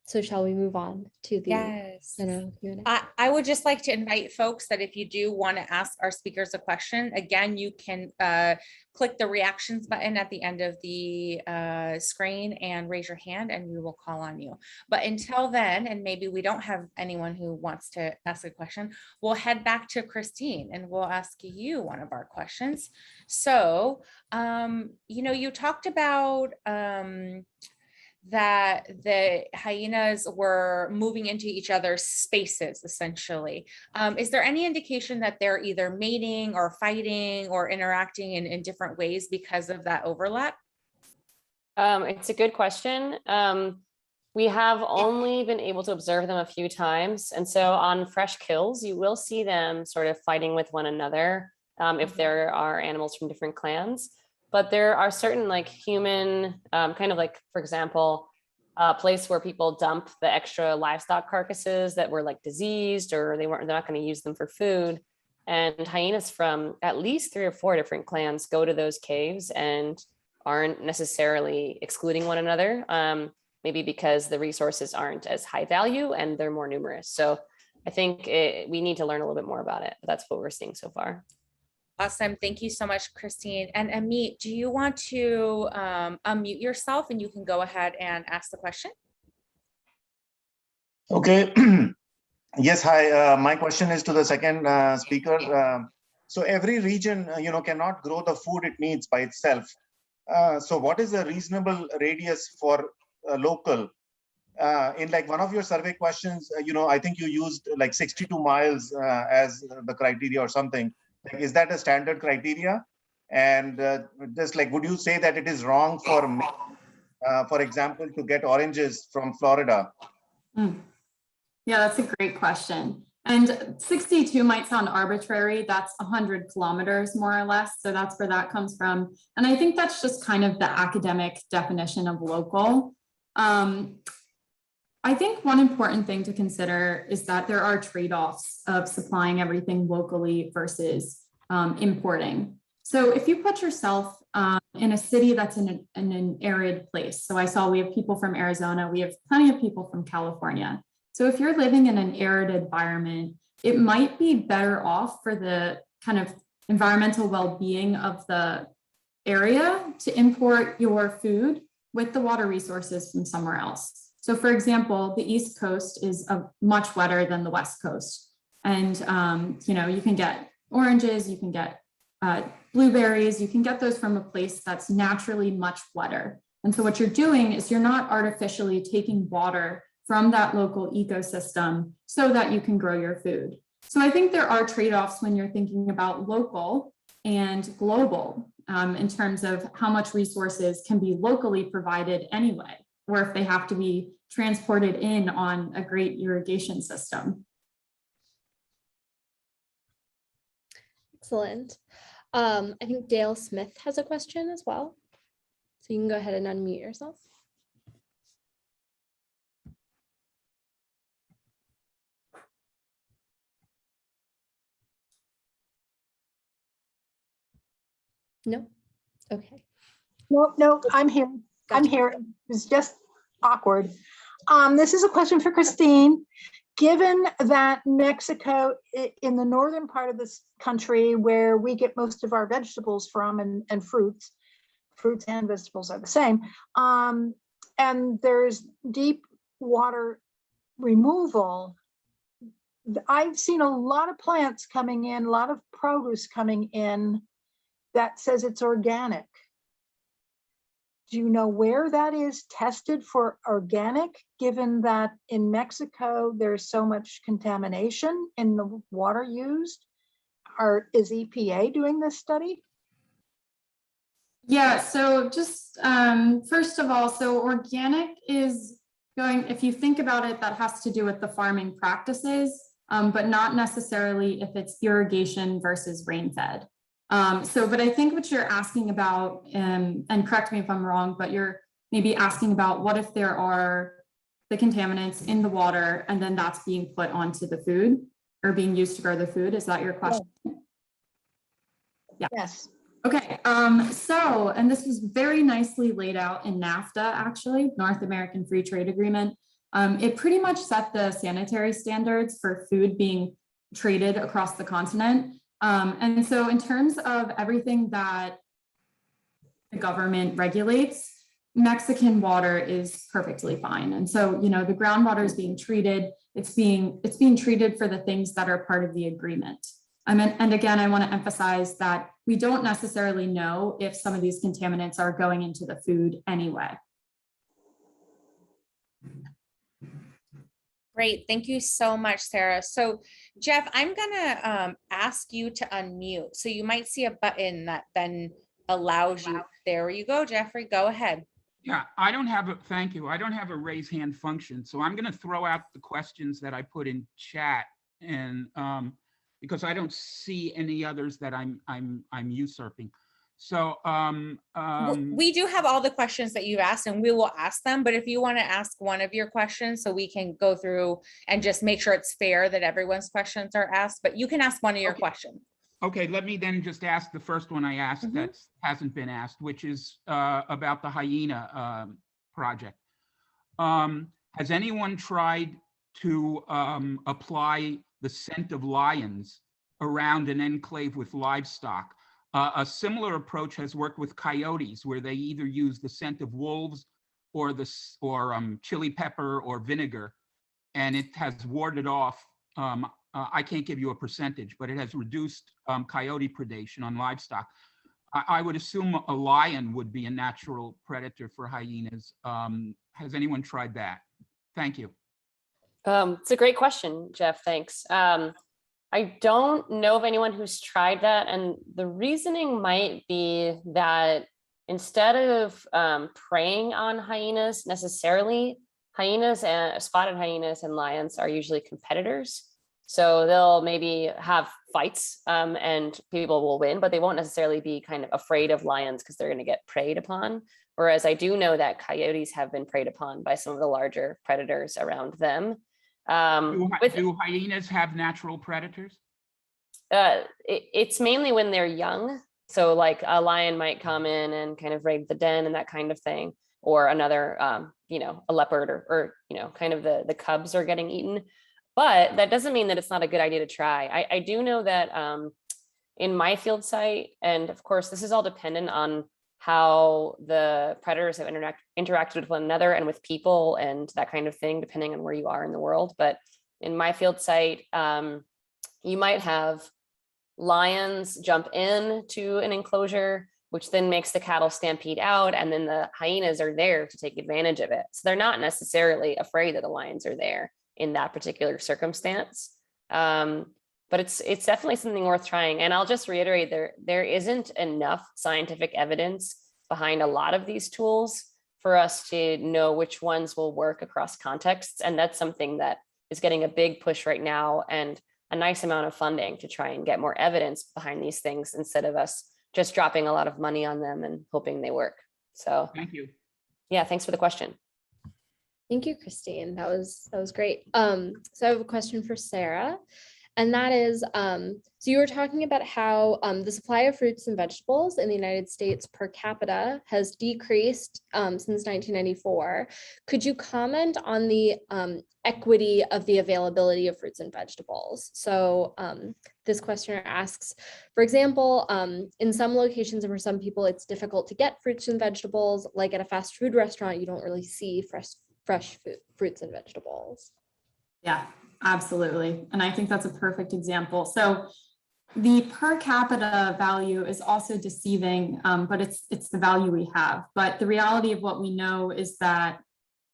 So shall we move on to the general Q&A? I would just like to invite folks that if you do want to ask our speakers a question, again, you can click the reactions button at the end of the screen and raise your hand, and we will call on you. But until then, and maybe we don't have anyone who wants to ask a question, we'll head back to Christine and we'll ask you one of our questions. So, you talked about that the hyenas were moving into each other's spaces, essentially. Is there any indication that they're either mating or fighting or interacting in different ways because of that overlap? It's a good question. We have only been able to observe them a few times. And so on fresh kills, you will see them sort of fighting with one another if there are animals from different clans. But there are certain like human, kind of like, for example, a place where people dump the extra livestock carcasses that were like diseased, or they're not going to use them for food. And hyenas from at least 3 or 4 different clans go to those caves and aren't necessarily excluding one another, maybe because the resources aren't as high value and they're more numerous. So I think we need to learn a little bit more about it, but that's what we're seeing so far. Awesome. Thank you so much, Christine. And Amit, do you want to unmute yourself and you can go ahead and ask the question? Okay. Yes, hi. My question is to the second speaker. So every region, cannot grow the food it needs by itself. So what is a reasonable radius for local? In like one of your survey questions, I think you used like 62 miles as the criteria or something. Like, is that a standard criteria? And just like, would you say that it is wrong for example, to get oranges from Florida? Yeah, that's a great question. And 62 might sound arbitrary. That's 100 kilometers more or less. So that's where that comes from. And I think that's just kind of the academic definition of local. I think one important thing to consider is that there are trade-offs of supplying everything locally versus importing. So if you put yourself in a city that's in an arid place, so I saw we have people from Arizona, we have plenty of people from California. So if you're living in an arid environment, it might be better off for the kind of environmental well-being of the area to import your food with the water resources from somewhere else. So for example, the East Coast is much wetter than the West Coast. And, you can get oranges, you can get blueberries, you can get those from a place that's naturally much wetter. And so what you're doing is you're not artificially taking water from that local ecosystem so that you can grow your food. So I think there are trade-offs when you're thinking about local and global in terms of how much resources can be locally provided anyway, or if they have to be transported in on a great irrigation system. Excellent. I think Dale Smith has a question as well. So you can go ahead and unmute yourself. No? Okay. No, I'm here. I'm here. It's just awkward. This is a question for Christine. Given that Mexico, in the northern part of this country where we get most of our vegetables from and fruits and vegetables are the same, and there's deep water removal, I've seen a lot of plants coming in, a lot of produce coming in that says it's organic. Do you know where that is tested for organic, given that in Mexico, there's so much contamination in the water used? Is EPA doing this study? Yeah, so just first of all, so organic is going, if you think about it, that has to do with the farming practices, but not necessarily if it's irrigation versus rain-fed. But I think what you're asking about, and correct me if I'm wrong, but you're maybe asking about what if there are the contaminants in the water and then that's being put onto the food or being used to grow the food. Is that your question? Yeah. Yes. Okay, and this was very nicely laid out in NAFTA, actually, North American Free Trade Agreement. It pretty much set the sanitary standards for food being traded across the continent. And so in terms of everything that the government regulates, Mexican water is perfectly fine. And so, the groundwater is being treated, it's being treated for the things that are part of the agreement. And again, I want to emphasize that we don't necessarily know if some of these contaminants are going into the food anyway. Great. Thank you so much, Sarah. So Jeff, I'm going to ask you to unmute. So you might see a button that then allows you. There you go, Jeffrey. Go ahead. Yeah, I don't have a, thank you. I don't have a raise hand function. So I'm going to throw out the questions that I put in chat, and because I don't see any others that I'm usurping. So We do have all the questions that you've asked and we will ask them, but if you want to ask one of your questions so we can go through and just make sure it's fair that everyone's questions are asked, but you can ask one of your questions. okay, let me then just ask the first one I asked that hasn't been asked, which is about the hyena project. Has anyone tried to apply the scent of lions around an enclave with livestock? A similar approach has worked with coyotes, where they either use the scent of wolves or chili pepper or vinegar, and it has warded off. I can't give you a percentage, but it has reduced coyote predation on livestock. I would assume a lion would be a natural predator for hyenas. Has anyone tried that? Thank you. It's a great question, Jeff. Thanks. I don't know of anyone who's tried that. And the reasoning might be that instead of preying on hyenas necessarily, hyenas and spotted hyenas and lions are usually competitors. So they'll maybe have fights and people will win, but they won't necessarily be kind of afraid of lions because they're going to get preyed upon. Whereas I do know that coyotes have been preyed upon by some of the larger predators around them. Do hyenas have natural predators? It's mainly when they're young. So like a lion might come in and kind of raid the den and that kind of thing, or another, a leopard or kind of the cubs are getting eaten. But that doesn't mean that it's not a good idea to try. I do know that in my field site, and of course, this is all dependent on how the predators have interacted with one another and with people and that kind of thing, depending on where you are in the world. But in my field site, you might have lions jump into an enclosure, which then makes the cattle stampede out, and then the hyenas are there to take advantage of it. So they're not necessarily afraid that the lions are there in that particular circumstance. But it's definitely something worth trying. And I'll just reiterate, there isn't enough scientific evidence behind a lot of these tools for us to know which ones will work across contexts. And that's something that is getting a big push right now and a nice amount of funding to try and get more evidence behind these things instead of us just dropping a lot of money on them and hoping they work. So Thank you. Yeah, thanks for the question. Thank you, Christine. That was great. So I have a question for Sarah. And that is, so you were talking about how the supply of fruits and vegetables in the United States per capita has decreased since 1994. Could you comment on the equity of the availability of fruits and vegetables? So this questioner asks, for example, in some locations and for some people, it's difficult to get fruits and vegetables. Like at a fast food restaurant, you don't really see fresh fruits and vegetables. Yeah, absolutely. And I think that's a perfect example. So the per capita value is also deceiving, but it's the value we have. But the reality of what we know is that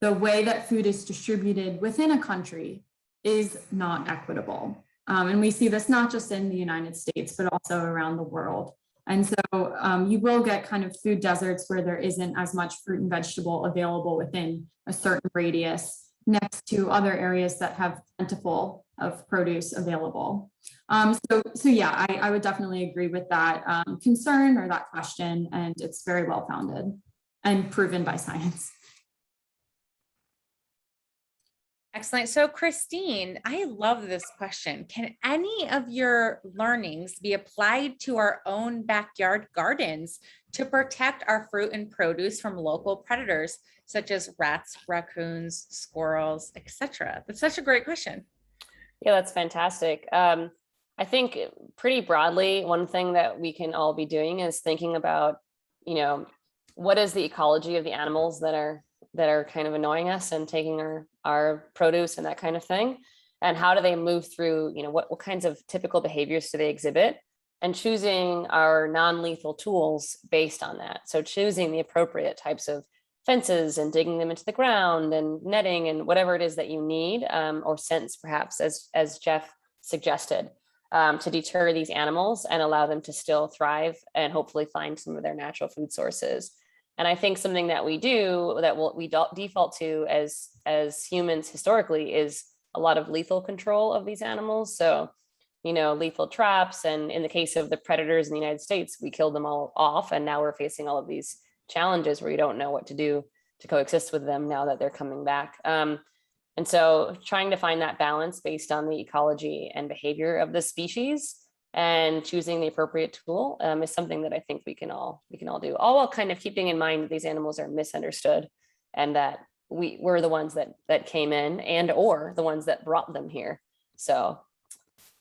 the way that food is distributed within a country is not equitable. And we see this not just in the United States, but also around the world. And so you will get kind of food deserts where there isn't as much fruit and vegetable available within a certain radius next to other areas that have plentiful of produce available. So yeah, I would definitely agree with that concern or that question, and it's very well founded and proven by science. Excellent. So Christine, I love this question. Can any of your learnings be applied to our own backyard gardens to protect our fruit and produce from local predators, such as rats, raccoons, squirrels, etc.? That's such a great question. Yeah, that's fantastic. I think pretty broadly, one thing that we can all be doing is thinking about, what is the ecology of the animals that are kind of annoying us and taking our produce and that kind of thing, and how do they move through, what kinds of typical behaviors do they exhibit, and choosing our non-lethal tools based on that. So choosing the appropriate types of fences and digging them into the ground and netting and whatever it is that you need, or scents perhaps, as Jeff suggested, to deter these animals and allow them to still thrive and hopefully find some of their natural food sources. And I think something that we do that we default to as humans historically is a lot of lethal control of these animals. So lethal traps. And in the case of the predators in the United States, we killed them all off. And now we're facing all of these challenges where you don't know what to do to coexist with them now that they're coming back. And so trying to find that balance based on the ecology and behavior of the species and choosing the appropriate tool is something that I think we can all do, all while kind of keeping in mind that these animals are misunderstood and that we're the ones that came in and or the ones that brought them here. So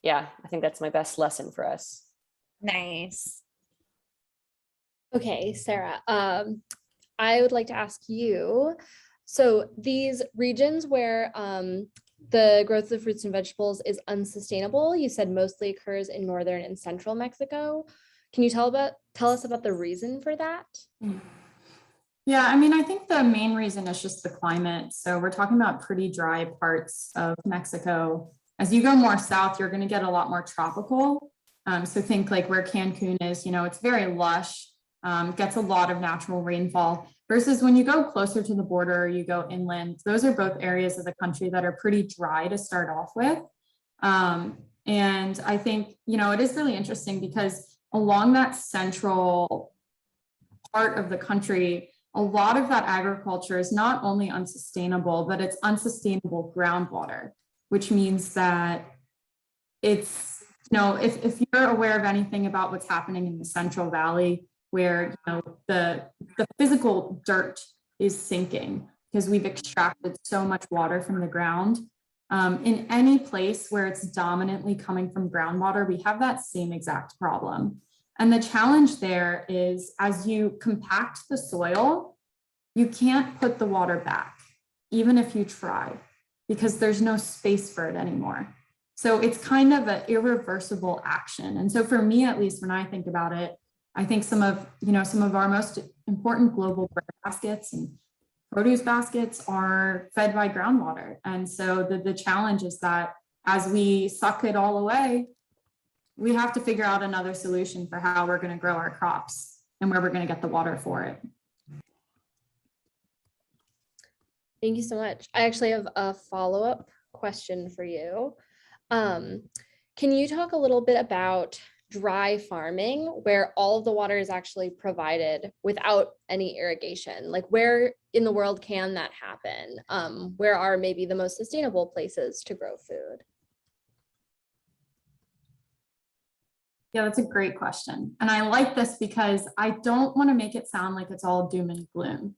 yeah, I think that's my best lesson for us. Nice. Okay, Sarah, I would like to ask you, so these regions where the growth of fruits and vegetables is unsustainable, you said mostly occurs in northern and central Mexico. Can you tell us about the reason for that? Yeah, I mean, I think the main reason is just the climate. So we're talking about pretty dry parts of Mexico. As you go more south, you're going to get a lot more tropical. So think like where Cancun is, it's very lush, gets a lot of natural rainfall, versus when you go closer to the border, you go inland. Those are both areas of the country that are pretty dry to start off with. And I think, it is really interesting because along that central part of the country, a lot of that agriculture is not only unsustainable, but it's unsustainable groundwater, which means that it's, if you're aware of anything about what's happening in the Central Valley, where the physical dirt is sinking because we've extracted so much water from the ground. In any place where it's dominantly coming from groundwater, we have that same exact problem. And the challenge there is as you compact the soil, you can't put the water back, even if you try, because there's no space for it anymore. So it's kind of an irreversible action. And so for me, at least when I think about it, I think some of our most important global bread baskets and produce baskets are fed by groundwater. And so the challenge is that as we suck it all away, we have to figure out another solution for how we're going to grow our crops and where we're going to get the water for it. Thank you so much. I actually have a follow-up question for you. Can you talk a little bit about dry farming, where all of the water is actually provided without any irrigation? Like, where in the world can that happen? Where are maybe the most sustainable places to grow food? Yeah, that's a great question. And I like this because I don't want to make it sound like it's all doom and gloom.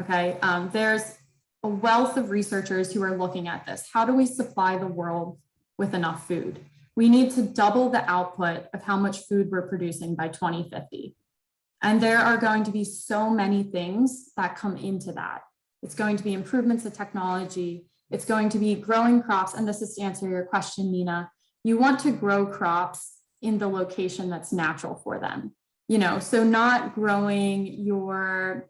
Okay, there's a wealth of researchers who are looking at this. How do we supply the world with enough food? We need to double the output of how much food we're producing by 2050. And there are going to be so many things that come into that. It's going to be improvements of technology. It's going to be growing crops. And this is to answer your question, Nina. You want to grow crops in the location that's natural for them. So not growing your,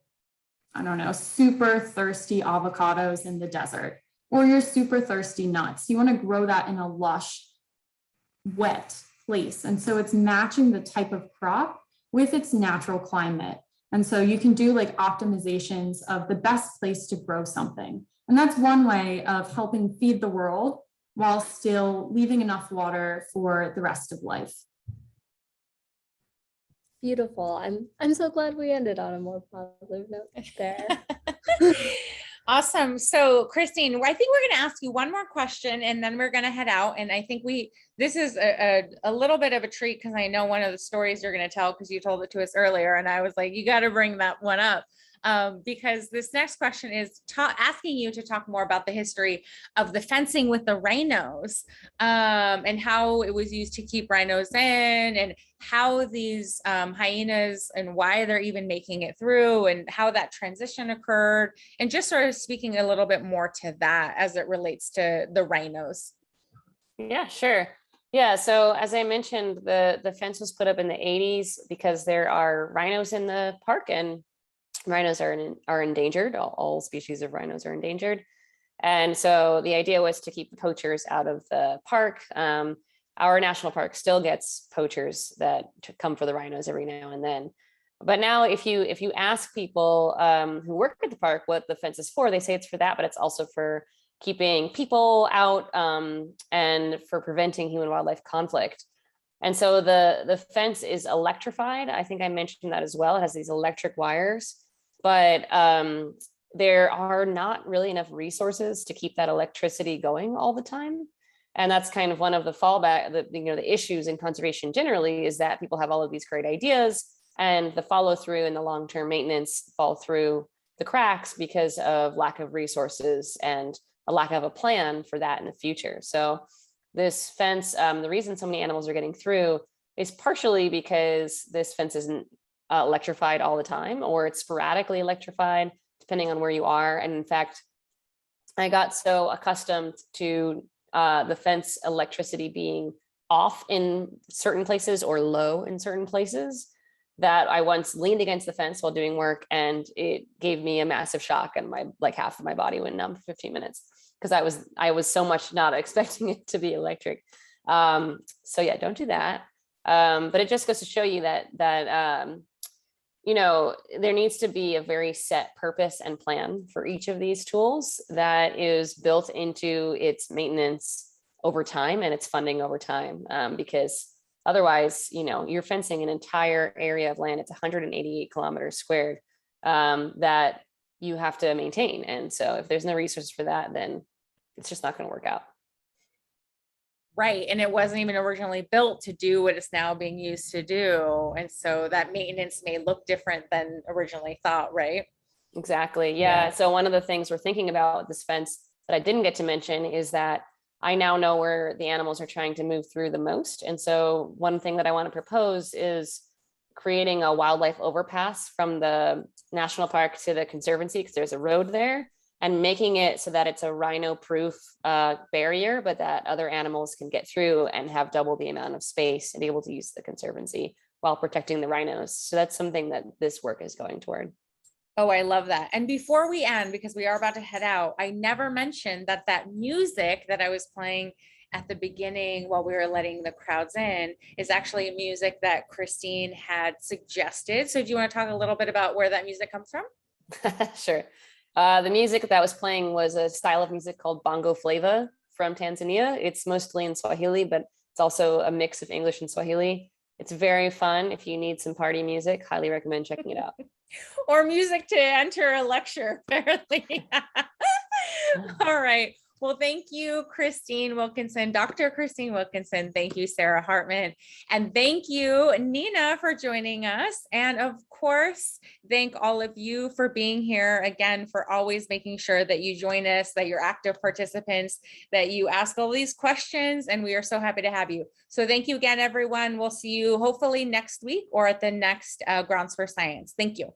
super thirsty avocados in the desert or your super thirsty nuts. You want to grow that in a lush, wet place. And so it's matching the type of crop with its natural climate. And so you can do like optimizations of the best place to grow something. And that's one way of helping feed the world while still leaving enough water for the rest of life. Beautiful. I'm so glad we ended on a more positive note there. Awesome. So Christine, I think we're going to ask you one more question and then we're going to head out. And I think this is a little bit of a treat because I know one of the stories you're going to tell because you told it to us earlier. And I was like, you got to bring that one up. Because this next question is asking you to talk more about the history of the fencing with the rhinos and how it was used to keep rhinos in and how these hyenas and why they're even making it through and how that transition occurred and just sort of speaking a little bit more to that as it relates to the rhinos. Yeah, sure. Yeah, so as I mentioned, the fence was put up in the 80s because there are rhinos in the park and rhinos are endangered. All species of rhinos are endangered. And so the idea was to keep the poachers out of the park. Our national park still gets poachers that come for the rhinos every now and then. But now if you ask people who work at the park what the fence is for, they say it's for that, but it's also for keeping people out, and for preventing human wildlife conflict. And so the fence is electrified. I think I mentioned that as well. It has these electric wires, but there are not really enough resources to keep that electricity going all the time. And that's kind of one of the fallback, the issues in conservation generally, is that people have all of these great ideas and the follow through and the long-term maintenance fall through the cracks because of lack of resources and a lack of a plan for that in the future. So this fence, the reason so many animals are getting through is partially because this fence isn't electrified all the time, or it's sporadically electrified depending on where you are. And in fact, I got so accustomed to the fence electricity being off in certain places or low in certain places that I once leaned against the fence while doing work, and it gave me a massive shock, and half of my body went numb for 15 minutes because I was so much not expecting it to be electric. So yeah, don't do that. But it just goes to show you that there needs to be a very set purpose and plan for each of these tools that is built into its maintenance over time and its funding over time, because otherwise, you're fencing an entire area of land. It's 188 kilometers squared that you have to maintain. And so if there's no resources for that, then it's just not going to work out. Right. And it wasn't even originally built to do what it's now being used to do. And so that maintenance may look different than originally thought, right? Exactly. Yeah. So one of the things we're thinking about with this fence that I didn't get to mention is that I now know where the animals are trying to move through the most. And so one thing that I want to propose is creating a wildlife overpass from the national park to the conservancy, because there's a road there, and making it so that it's a rhino-proof barrier, but that other animals can get through and have double the amount of space and be able to use the conservancy while protecting the rhinos. So that's something that this work is going toward. Oh, I love that. And before we end, because we are about to head out, I never mentioned that music that I was playing at the beginning while we were letting the crowds in is actually music that Christine had suggested. So do you want to talk a little bit about where that music comes from? Sure. The music that was playing was a style of music called bongo flava from Tanzania. It's mostly in Swahili, but it's also a mix of English and Swahili. It's very fun. If you need some party music, highly recommend checking it out. Or music to enter a lecture, apparently. All right. Well, thank you, Christine Wilkinson, Dr. Christine Wilkinson. Thank you, Sarah Hartman. And thank you, Nina, for joining us. And of course, thank all of you for being here again, for always making sure that you join us, that you're active participants, that you ask all these questions, and we are so happy to have you. So thank you again, everyone. We'll see you hopefully next week or at the next Grounds for Science. Thank you.